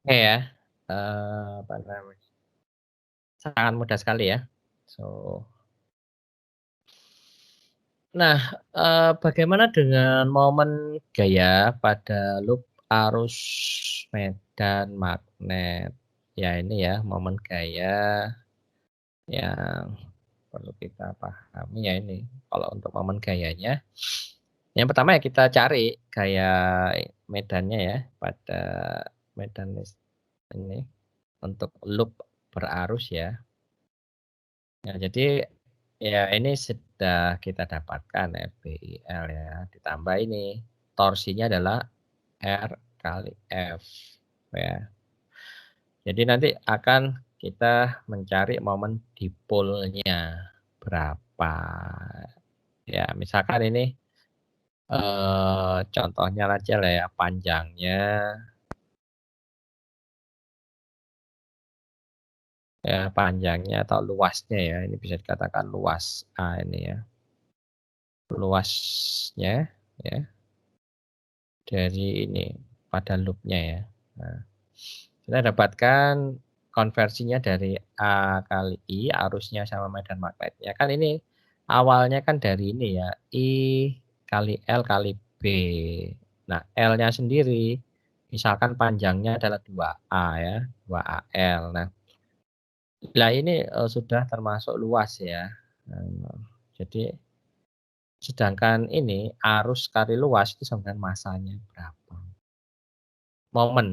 Speaker 1: Oke ya, apa namanya? Sangat mudah sekali ya. So, nah, bagaimana dengan momen gaya pada loop arus medan magnet? Ya ini ya momen gaya yang perlu kita pahami ya ini. Kalau untuk momen gayanya, yang pertama ya kita cari gaya medannya ya pada medan ini untuk loop berarus ya. Ya jadi ya ini sudah kita dapatkan FBIL ya. Ditambah ini torsinya adalah R kali F ya. Jadi nanti akan kita mencari momen dipolnya berapa. Ya, misalkan ini contohnya aja lah ya panjangnya atau luasnya ya. Ini bisa dikatakan luas A ini ya. Luasnya ya dari ini pada loopnya ya. Nah, kita dapatkan konversinya dari A kali I arusnya sama medan magnetnya kan ini awalnya kan dari ini ya I kali L kali B. Nah L-nya sendiri misalkan panjangnya adalah 2A ya 2AL. Nah ini sudah termasuk luas ya. Nah, jadi sedangkan ini arus kali luas itu sama dengan masanya berapa. Momen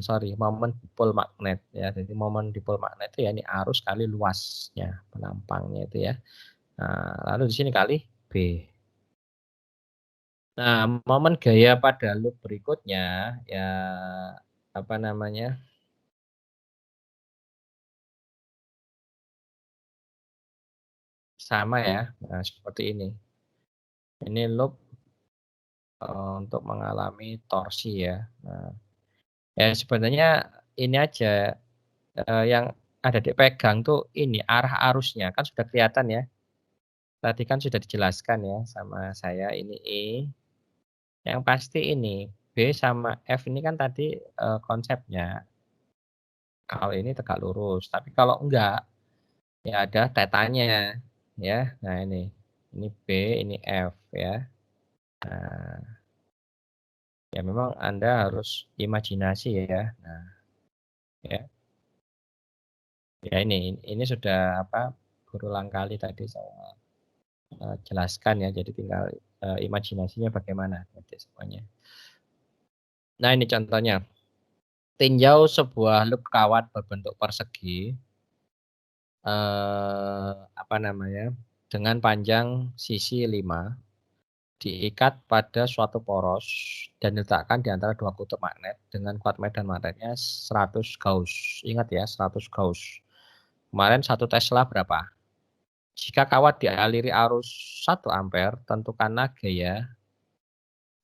Speaker 1: dipol magnet ya. Jadi momen dipol magnet itu ya ini arus kali luasnya penampangnya itu ya. Nah, lalu di sini kali B. Nah, momen gaya pada loop berikutnya ya apa namanya? Sama ya. Nah, seperti ini. Ini loop untuk mengalami torsi ya. Nah, ya sebenarnya ini aja yang adik pegang tuh ini arah arusnya kan sudah kelihatan ya. Tadi kan sudah dijelaskan ya sama saya ini E. Yang pasti ini B sama F ini kan tadi konsepnya. Kalau ini tegak lurus, tapi kalau enggak ya ada tetanya ya. Nah ini B, ini F ya. Nah, ya memang Anda harus imajinasi ya. Nah, ya. Ya ini sudah apa berulang kali tadi saya jelaskan ya. Jadi tinggal imajinasinya bagaimana nanti semuanya. Nah, ini contohnya. Tinjau sebuah loop kawat berbentuk persegi apa namanya? Dengan panjang sisi 5 diikat pada suatu poros dan diletakkan di antara dua kutub magnet dengan kuat medan magnetnya 100 Gauss. Ingat ya, 100 Gauss. Kemarin 1 Tesla berapa? Jika kawat dialiri arus 1 ampere, tentukanlah gaya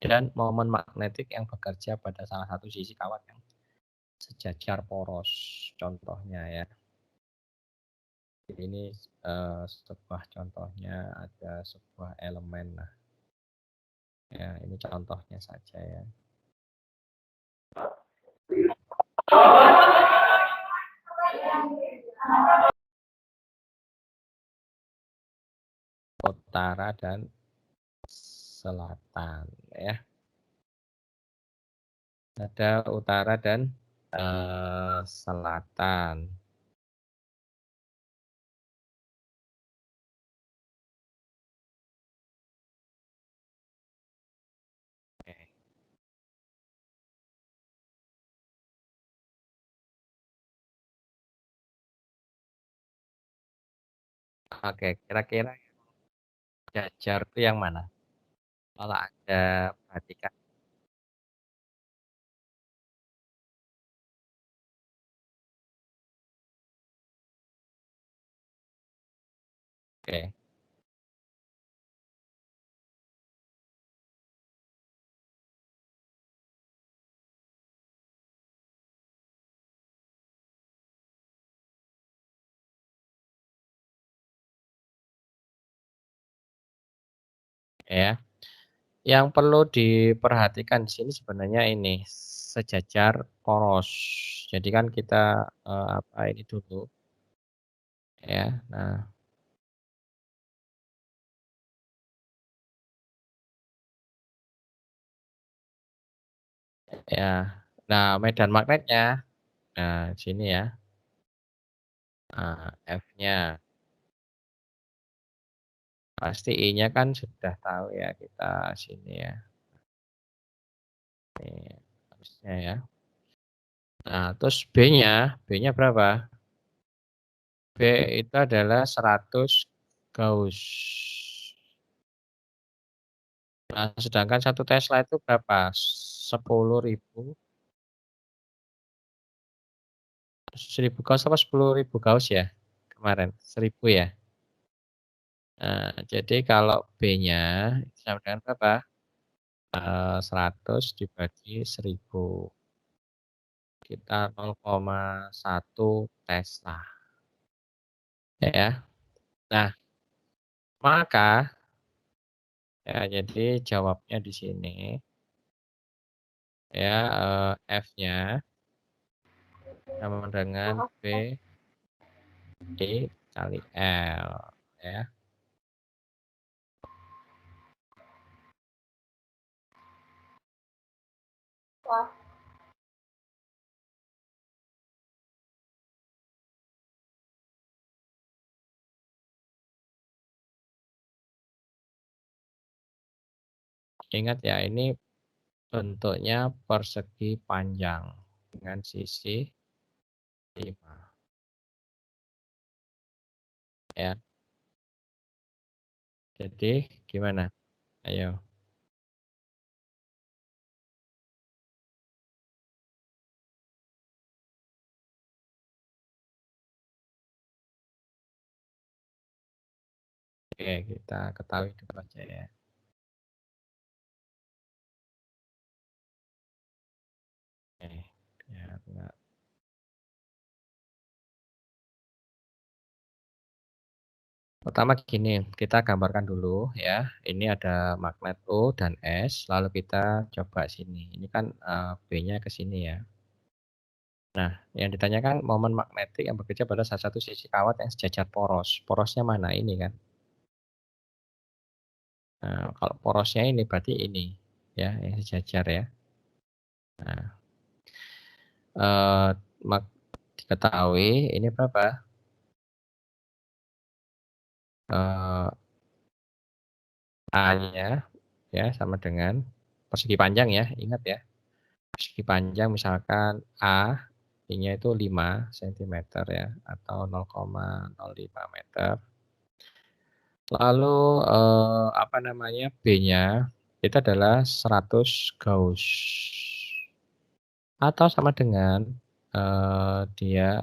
Speaker 1: dan momen magnetik yang bekerja pada salah satu sisi kawat yang sejajar poros. Contohnya ya. Ini sebuah contohnya ada sebuah elemen. Nah, ya ini contohnya saja ya. Utara dan selatan ya. Ada utara dan selatan. Oke, kira-kira jajar itu yang mana? Kalau Anda perhatikan. Oke. Ya. Yang perlu diperhatikan di sini sebenarnya ini sejajar poros. Jadi kan kita apa ini dulu ya. Nah, ya. Nah, medan magnetnya nah sini ya. Nah, F-nya. Pasti I-nya kan sudah tahu ya kita sini ya. Ini harusnya ya. Nah, terus B-nya berapa? B itu adalah 100 Gauss. Nah, sedangkan 1 Tesla itu berapa? 10.000. 1000 Gauss apa 10.000 Gauss ya? Kemarin 1000 ya. Nah, jadi kalau B-nya sama dengan berapa? 100 dibagi 1000. Kita 0,1 Tesla. Ya. Nah, maka ya jadi jawabnya di sini ya F-nya sama dengan B D kali L ya. Ingat ya ini bentuknya persegi panjang dengan sisi 5 ya. Jadi gimana? Ayo. Oke, kita ketahui dulu aja ya. Oke, ya enggak. Pertama gini, kita gambarkan dulu ya. Ini ada magnet O dan S, lalu kita coba sini. Ini kan B-nya ke sini ya. Nah, yang ditanyakan momen magnetik yang bekerja pada salah satu sisi kawat yang sejajar poros. Porosnya mana ini kan? Nah, kalau porosnya ini berarti ini ya, yang sejajar ya. Nah, diketahui ini berapa? A-nya ya sama dengan persegi panjang ya, ingat ya. Persegi panjang misalkan A, I-nya itu 5 cm ya, atau 0,05 meter. Lalu apa namanya, B-nya itu adalah 100 Gauss. Atau sama dengan dia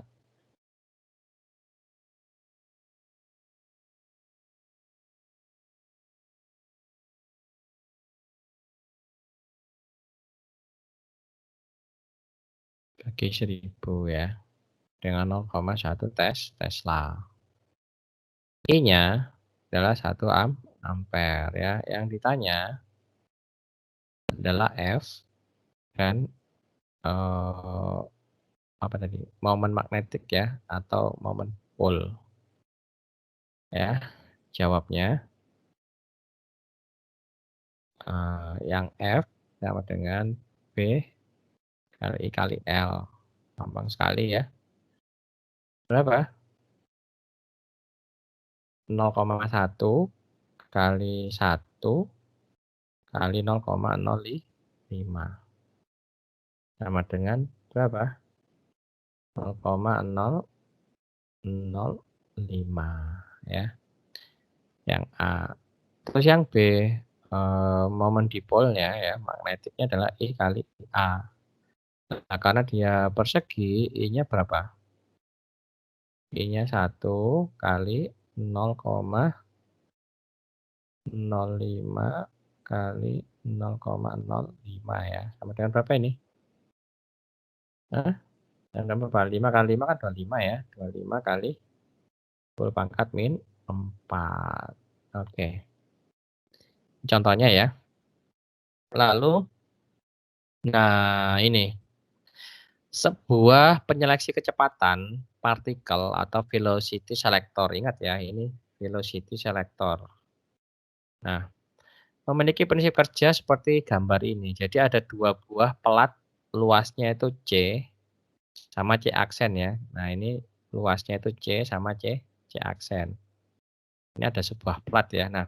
Speaker 1: bagi 1000 ya, dengan 0,1 Tesla. I-nya adalah 1 ampere ya. Yang ditanya adalah F dan apa tadi? Momen magnetik ya atau momen pole. Ya, jawabnya yang F sama dengan B kali I kali L. Gampang sekali ya. Berapa? 0,1 kali 1 kali 0,05 sama dengan berapa? 0,005 ya. Yang A. Terus yang B, momen dipolnya ya, magnetiknya adalah I kali A. Nah, karena dia persegi, I-nya berapa? I-nya 1 kali 0,05 kali 0,05 ya. Sama dengan berapa ini? Hah? Yang berapa? 5 kali 5 kan 25 ya. 25 kali 10 pangkat min 4. Oke. Contohnya ya. Lalu, nah ini. Sebuah penyeleksi kecepatan partikel atau velocity selector. Ingat ya, ini velocity selector. Nah, memiliki prinsip kerja seperti gambar ini. Jadi ada 2 buah pelat, luasnya itu C sama C aksen ya. Nah, ini luasnya itu C sama C aksen. Ini ada sebuah plat ya. Nah,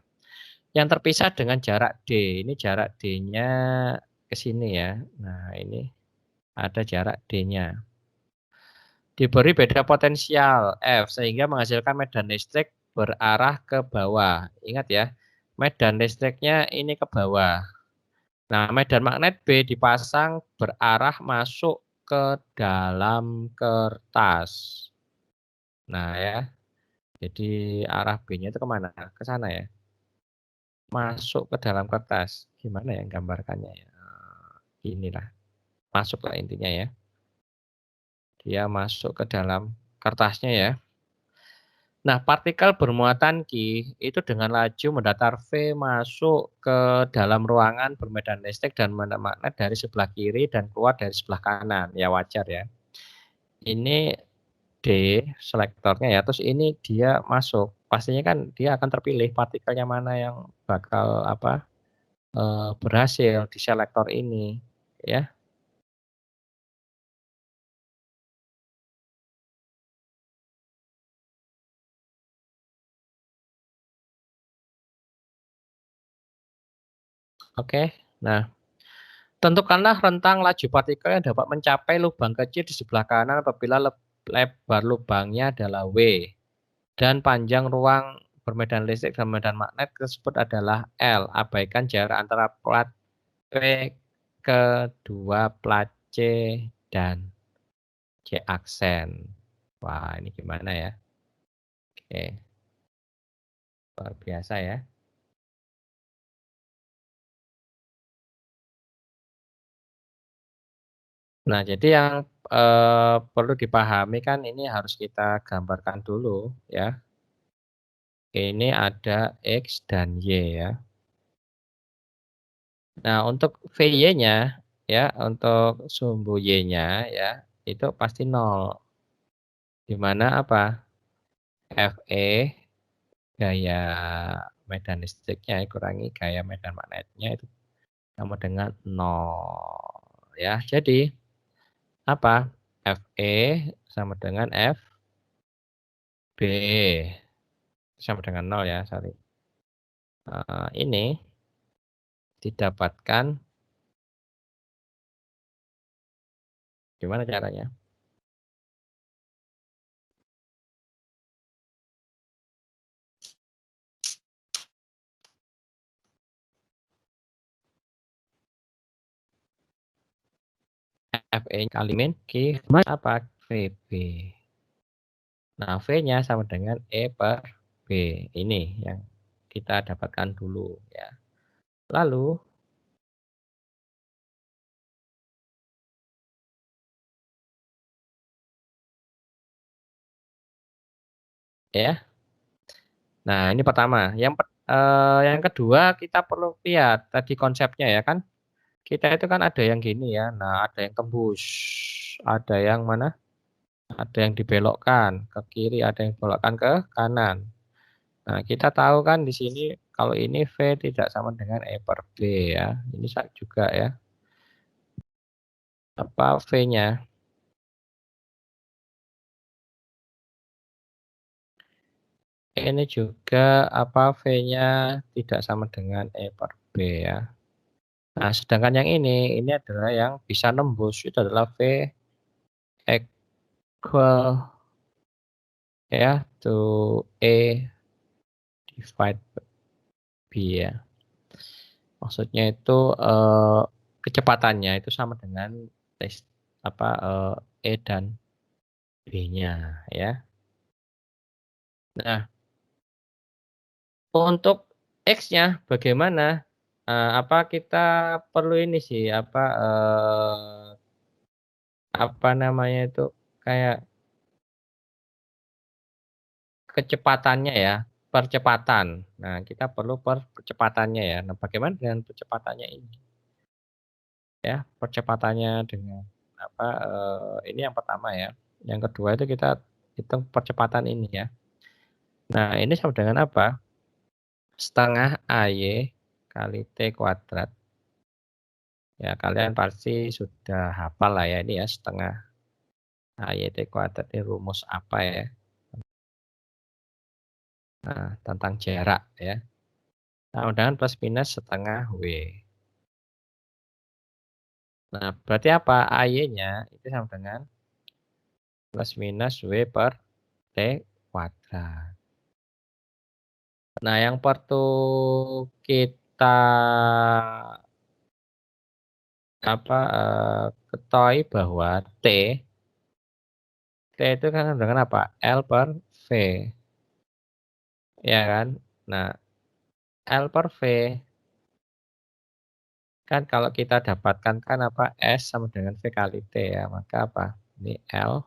Speaker 1: yang terpisah dengan jarak D. Ini jarak D-nya ke sini ya. Nah, ini ada jarak D-nya. Diberi beda potensial F sehingga menghasilkan medan listrik berarah ke bawah. Ingat ya, medan listriknya ini ke bawah. Nah, medan magnet B dipasang berarah masuk ke dalam kertas. Nah ya, jadi arah B-nya itu kemana? Ke sana ya. Masuk ke dalam kertas. Gimana ya gambarkannya ya? Inilah, masuklah intinya ya. Dia masuk ke dalam kertasnya ya. Nah, partikel bermuatan Q itu dengan laju mendatar V masuk ke dalam ruangan bermedan listrik dan medan magnet dari sebelah kiri dan keluar dari sebelah kanan. Ya wajar ya. Ini D selektornya ya. Terus ini dia masuk. Pastinya kan dia akan terpilih partikelnya mana yang bakal berhasil di selektor ini ya. Oke. Nah, tentukanlah rentang laju partikel yang dapat mencapai lubang kecil di sebelah kanan apabila lebar lubangnya adalah W. Dan panjang ruang bermedan listrik dan medan magnet tersebut adalah L. Abaikan jarak antara plat P ke dua plat C dan C aksen. Wah, ini gimana ya? Oke, luar biasa ya. Nah, jadi yang perlu dipahami kan ini harus kita gambarkan dulu ya. Ini ada X dan Y ya. Nah, untuk VY-nya ya, untuk sumbu Y-nya ya, itu pasti 0. Di mana apa? Fe gaya medan listriknya kurangi gaya medan magnetnya itu sama dengan 0 ya. Jadi apa? Fe sama dengan Fb sama dengan 0 ya, sorry. Ini didapatkan gimana caranya? Fe kali min Q apa? Vb. Nah, V-nya sama dengan E per B. Ini yang kita dapatkan dulu ya. Lalu ya. Nah, ini pertama. Yang kedua kita perlu lihat tadi konsepnya ya kan. Kita itu kan ada yang gini ya. Nah, ada yang tembus. Ada yang mana? Ada yang dibelokkan ke kiri, ada yang dibelokkan ke kanan. Nah, kita tahu kan di sini kalau ini V tidak sama dengan E per B ya. Ini juga ya. Apa V-nya? Ini juga apa V-nya tidak sama dengan E per B ya. Nah, sedangkan yang ini adalah yang bisa nembus itu adalah V equal ya to E divide B ya. Maksudnya itu kecepatannya itu sama dengan E dan B-nya ya. Nah, untuk X-nya bagaimana? Apa kita perlu ini sih apa namanya itu kayak kecepatannya ya, percepatan. Nah, kita perlu percepatannya ya. Nah, bagaimana dengan percepatannya ini? Ya, percepatannya dengan apa? Ini yang pertama ya. Yang kedua itu kita hitung percepatan ini ya. Nah, ini sama dengan apa? Setengah AY kali T kuadrat. Ya, kalian pasti sudah hafal lah ya ini ya setengah AY T kuadrat ini rumus apa ya? Nah, tentang jarak ya. Nah, dengan plus minus setengah W. Nah, berarti apa? AY-nya itu sama dengan plus minus W per T kuadrat. Nah, yang perlu kita ketahui bahwa T itu kan sama dengan apa? L per V. Ya kan? Nah, L per V kan kalau kita dapatkan kan apa? S sama dengan V kali T ya. Maka apa? Ini L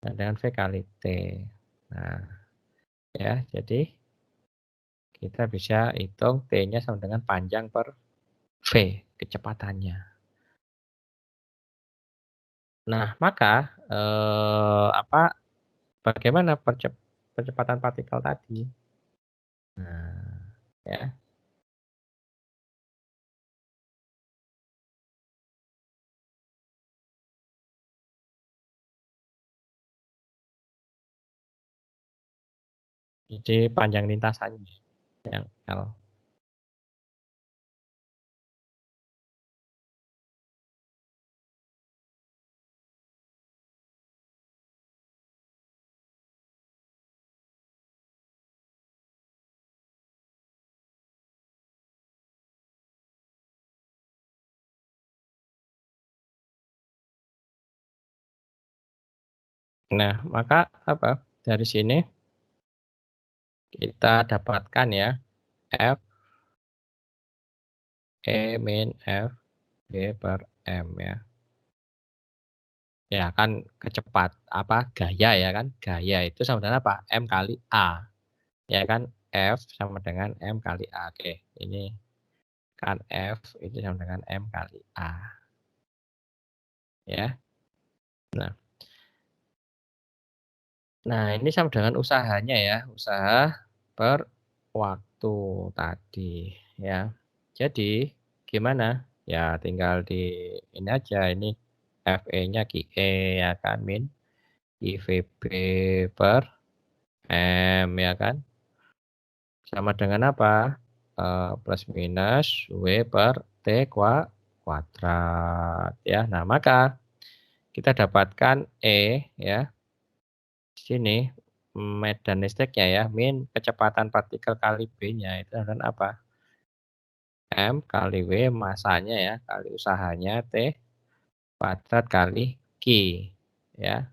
Speaker 1: dengan V kali T. Nah, ya, jadi kita bisa hitung T-nya sama dengan panjang per V, kecepatannya. Nah, maka bagaimana percepatan partikel tadi? Nah, ya. Jadi panjang lintasannya yang L. Nah, maka apa? Dari sini kita dapatkan ya F E min F B per M ya. Ya kan gaya ya kan. Gaya itu sama dengan apa? M kali A. Ya kan, F sama dengan M kali A. Oke, ini kan F itu sama dengan M kali A. Ya. Nah, ini sama dengan usahanya ya, usaha per waktu tadi ya. Jadi gimana? Ya tinggal di ini aja, ini FE-nya QE ya kan, min IVB per M ya kan. Sama dengan apa? Plus minus W per T kuadrat ya. Nah, maka kita dapatkan E ya. Di sini medan listriknya ya, min kecepatan partikel kali B-nya itu akan apa? M kali W masanya ya, kali usahanya T kuadrat kali Q ya.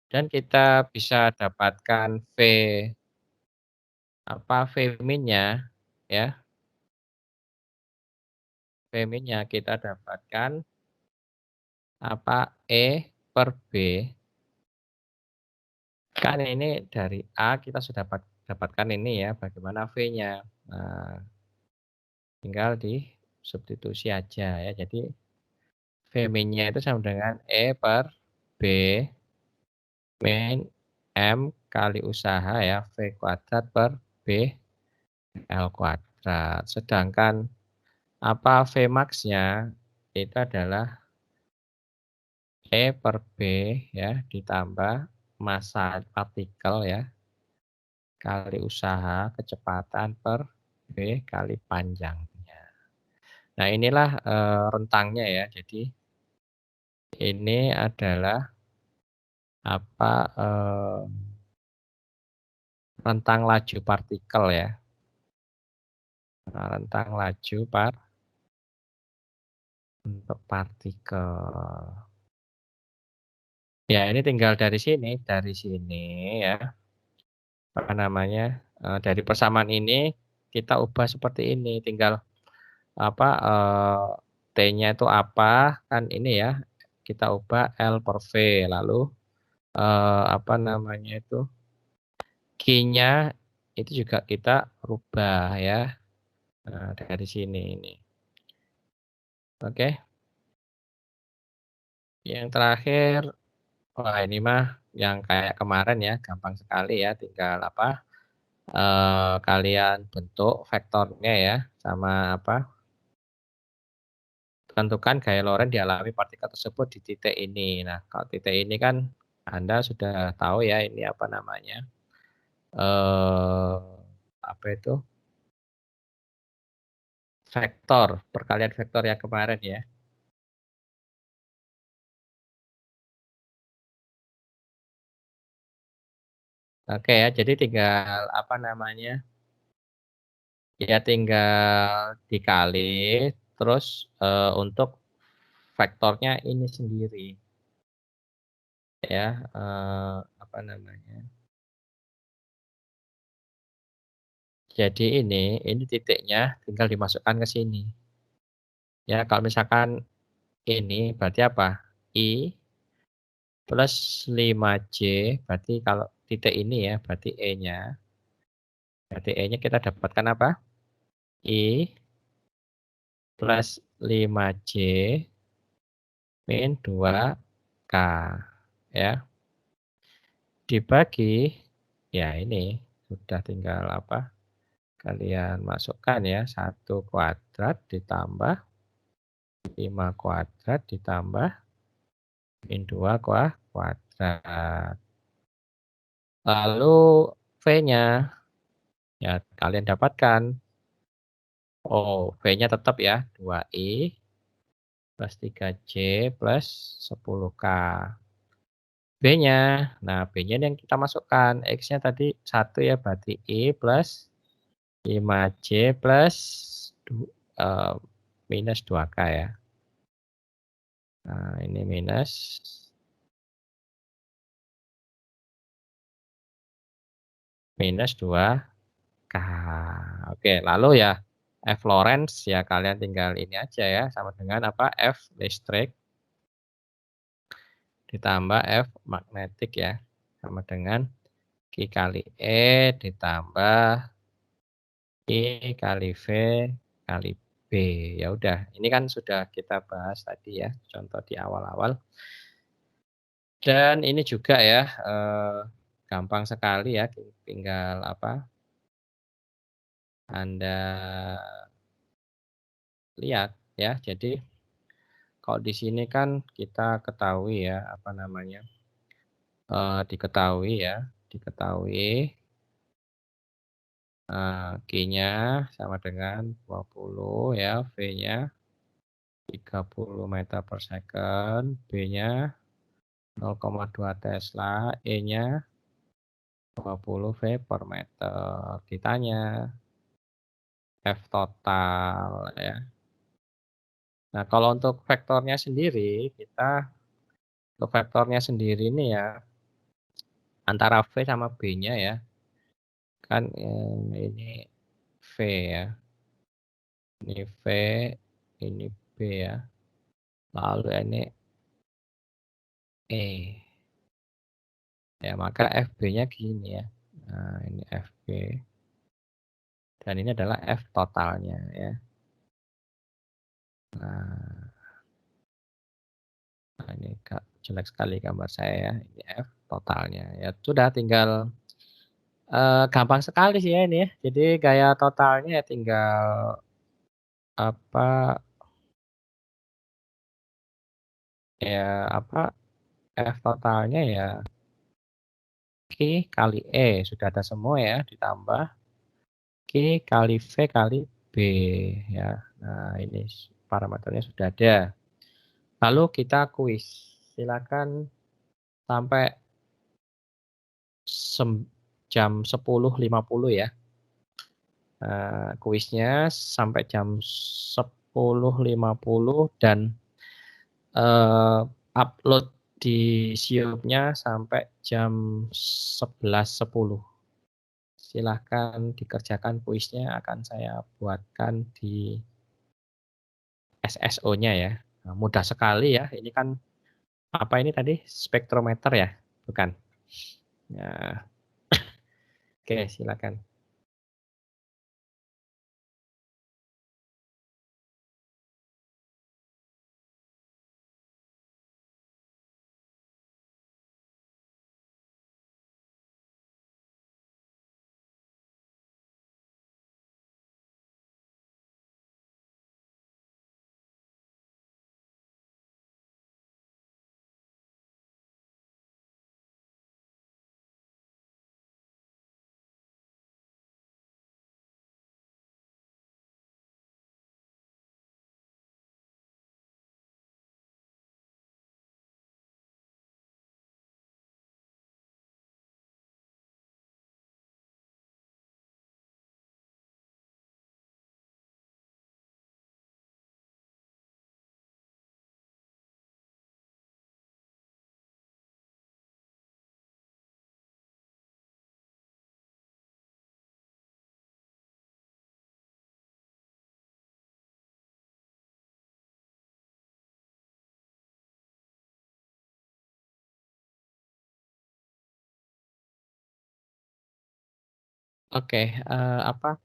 Speaker 1: Dan kita bisa dapatkan V min-nya ya. V min-nya kita dapatkan E per B. Kan ini dari A kita sudah dapatkan ini ya, bagaimana V-nya. Nah, tinggal disubstitusi aja ya. Jadi V min-nya itu sama dengan E per B min M kali usaha ya, V kuadrat per B L kuadrat. Sedangkan V max-nya itu adalah E per B ya, ditambah massa partikel ya, kali usaha kecepatan per B kali panjangnya. Nah, inilah rentangnya ya. Jadi ini adalah rentang laju partikel ya. Nah, rentang laju untuk partikel. Ya, ini tinggal dari sini ya. Apa namanya? Dari persamaan ini kita ubah seperti ini, tinggal T-nya itu apa? Kan ini ya. Kita ubah L per V, lalu Q-nya itu juga kita rubah ya. Nah, dari sini ini. Oke. Yang terakhir, wah ini mah yang kayak kemarin ya, gampang sekali ya, tinggal kalian bentuk vektornya ya, sama tentukan gaya Lorentz dialami partikel tersebut di titik ini. Nah, kalau titik ini kan Anda sudah tahu ya, ini apa namanya, vektor, perkalian vektor yang kemarin ya. Oke ya, jadi tinggal ya tinggal dikali, terus untuk vektornya ini sendiri ya, jadi ini titiknya tinggal dimasukkan ke sini ya. Kalau misalkan ini berarti apa, I plus 5J, berarti kalau titik ini ya berarti E-nya kita dapatkan apa, I plus 5J min 2K ya, dibagi ya, ini sudah tinggal kalian masukkan ya, 1 kuadrat ditambah 5 kuadrat ditambah min 2 kuadrat. Lalu V-nya ya kalian dapatkan, V-nya tetap ya 2I plus 3J plus 10K. B-nya, nah B-nya yang kita masukkan, X-nya tadi 1 ya, berarti I plus 5J plus minus 2K ya. Nah, ini minus 2K. Oke, lalu ya F Lorentz ya kalian tinggal ini aja ya, sama dengan F listrik ditambah F magnetik ya. Sama dengan Q kali E ditambah I kali V kali B. Ya udah, ini kan sudah kita bahas tadi ya, contoh di awal-awal. Dan ini juga ya, gampang sekali ya, tinggal apa, Anda lihat ya. Jadi kalau di sini kan kita ketahui ya, apa namanya, diketahui ya, diketahui Q-nya sama dengan 20 ya, V-nya 30 meter per second, B-nya 0,2 Tesla, E-nya 20 V per meter. Ditanya F total ya. Nah, kalau untuk vektornya sendiri, untuk vektornya sendiri ini ya, antara V sama B-nya ya, kan ini V ya, ini V, ini B ya, lalu ini E. Ya, maka FB-nya gini ya. Nah, ini FB. Dan ini adalah F totalnya ya. Nah, ini jelek sekali gambar saya ya. Ini F totalnya. Ya sudah, tinggal gampang sekali sih ya ini ya. Jadi gaya totalnya ya tinggal apa F totalnya ya Q kali E sudah ada semua ya, ditambah Q kali V kali B ya. Nah, ini parameternya sudah ada. Lalu kita kuis. Silakan sampai jam 10.50 ya. Kuisnya sampai jam 10.50 dan upload di Siopnya sampai jam 11.10. Silahkan dikerjakan kuisnya, akan saya buatkan di SSO-nya ya. Nah, mudah sekali ya. Ini kan apa ini tadi? Spektrometer ya? Bukan. Nah, oke, silakan. Oke,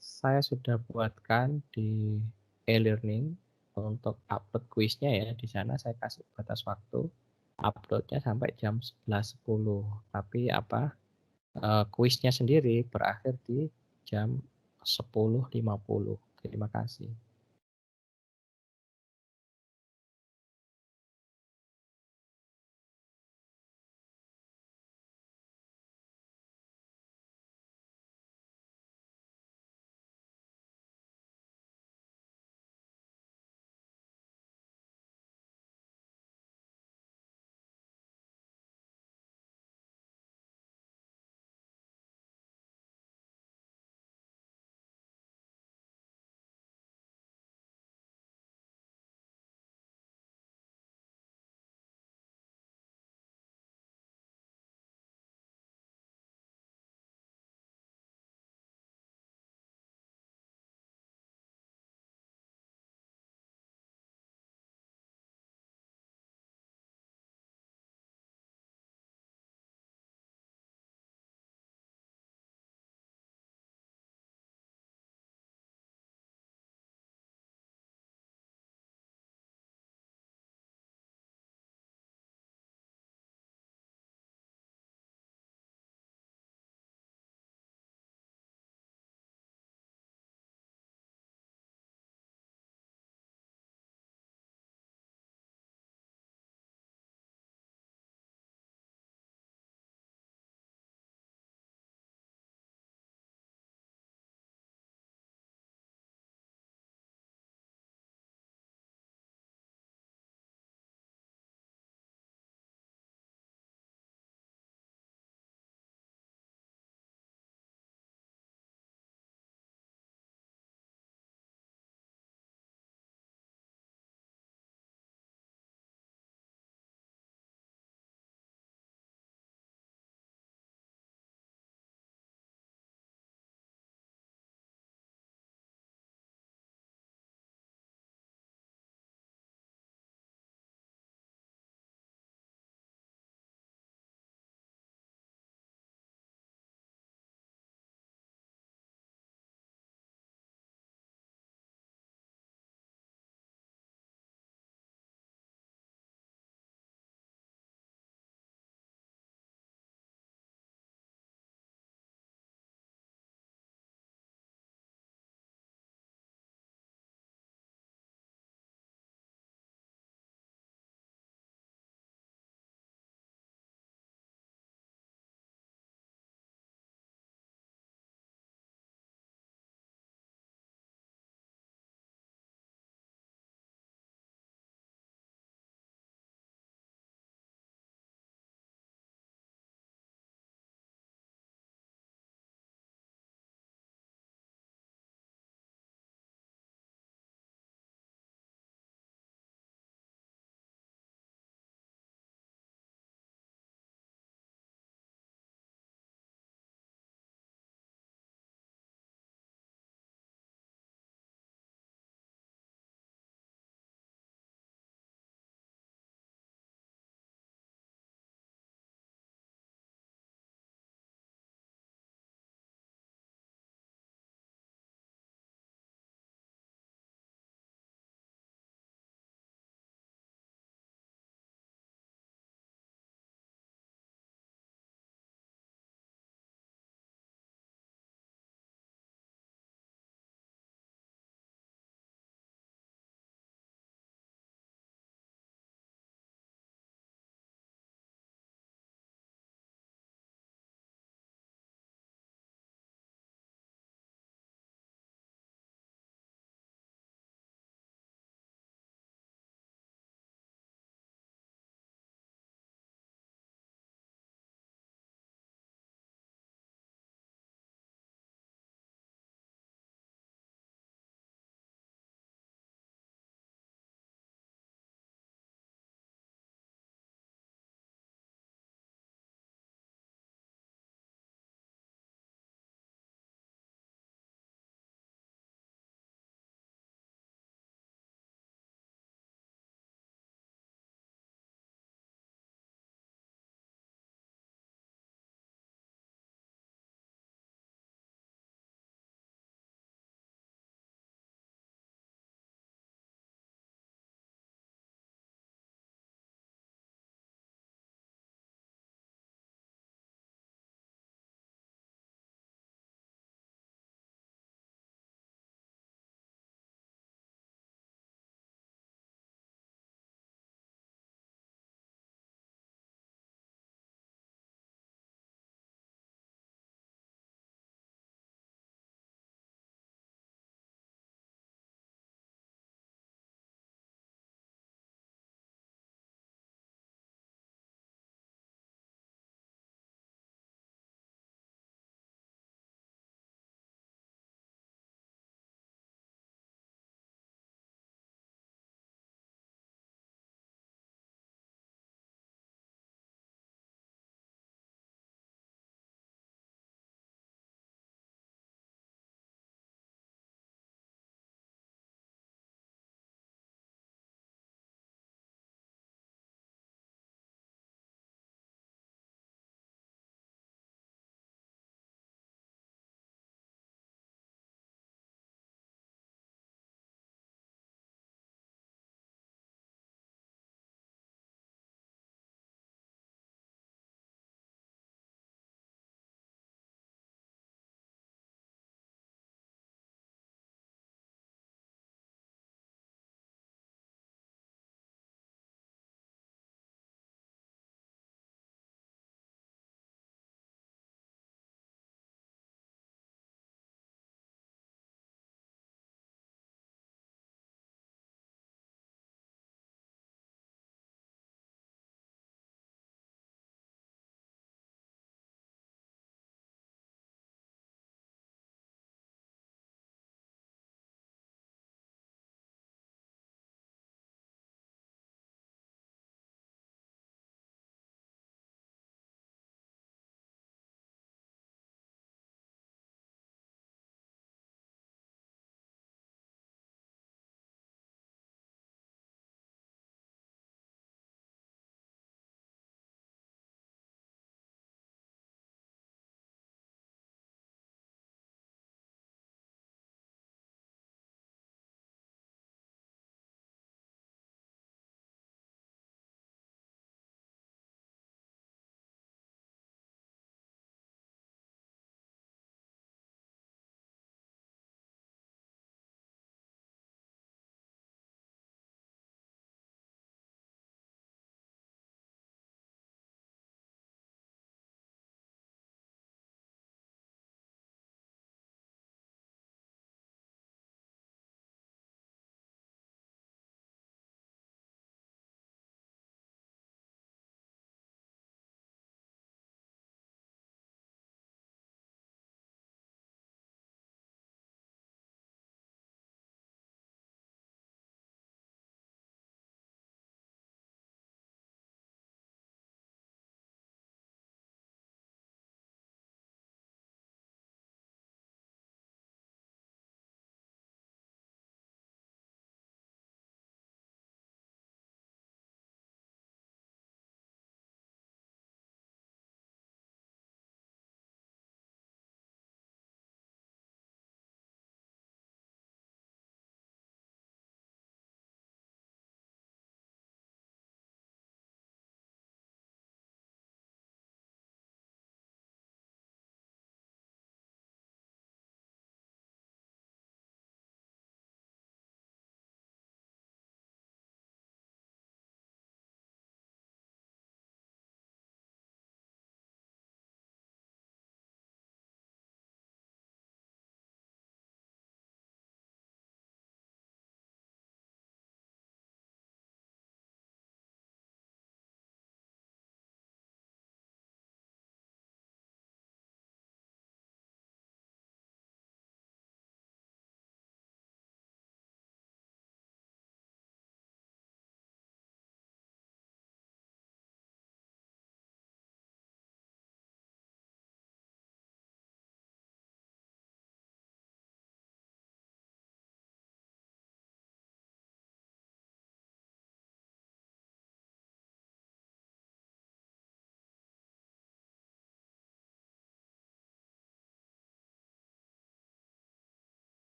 Speaker 1: saya sudah buatkan di e-learning untuk upload kuisnya ya. Di sana saya kasih batas waktu uploadnya sampai jam 11.10. Tapi kuisnya sendiri berakhir di jam 10.50. Terima kasih.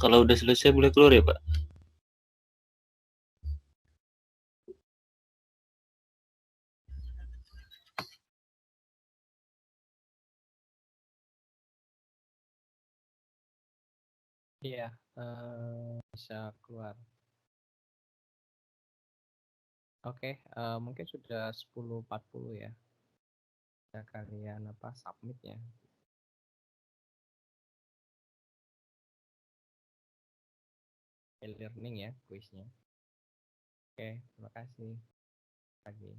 Speaker 4: Kalau udah selesai boleh keluar ya, Pak?
Speaker 1: Iya, bisa keluar. Oke, mungkin sudah 10.40 ya. Bisa kalian submit ya. E-learning ya kuisnya. Oke, terima kasih. Lagi.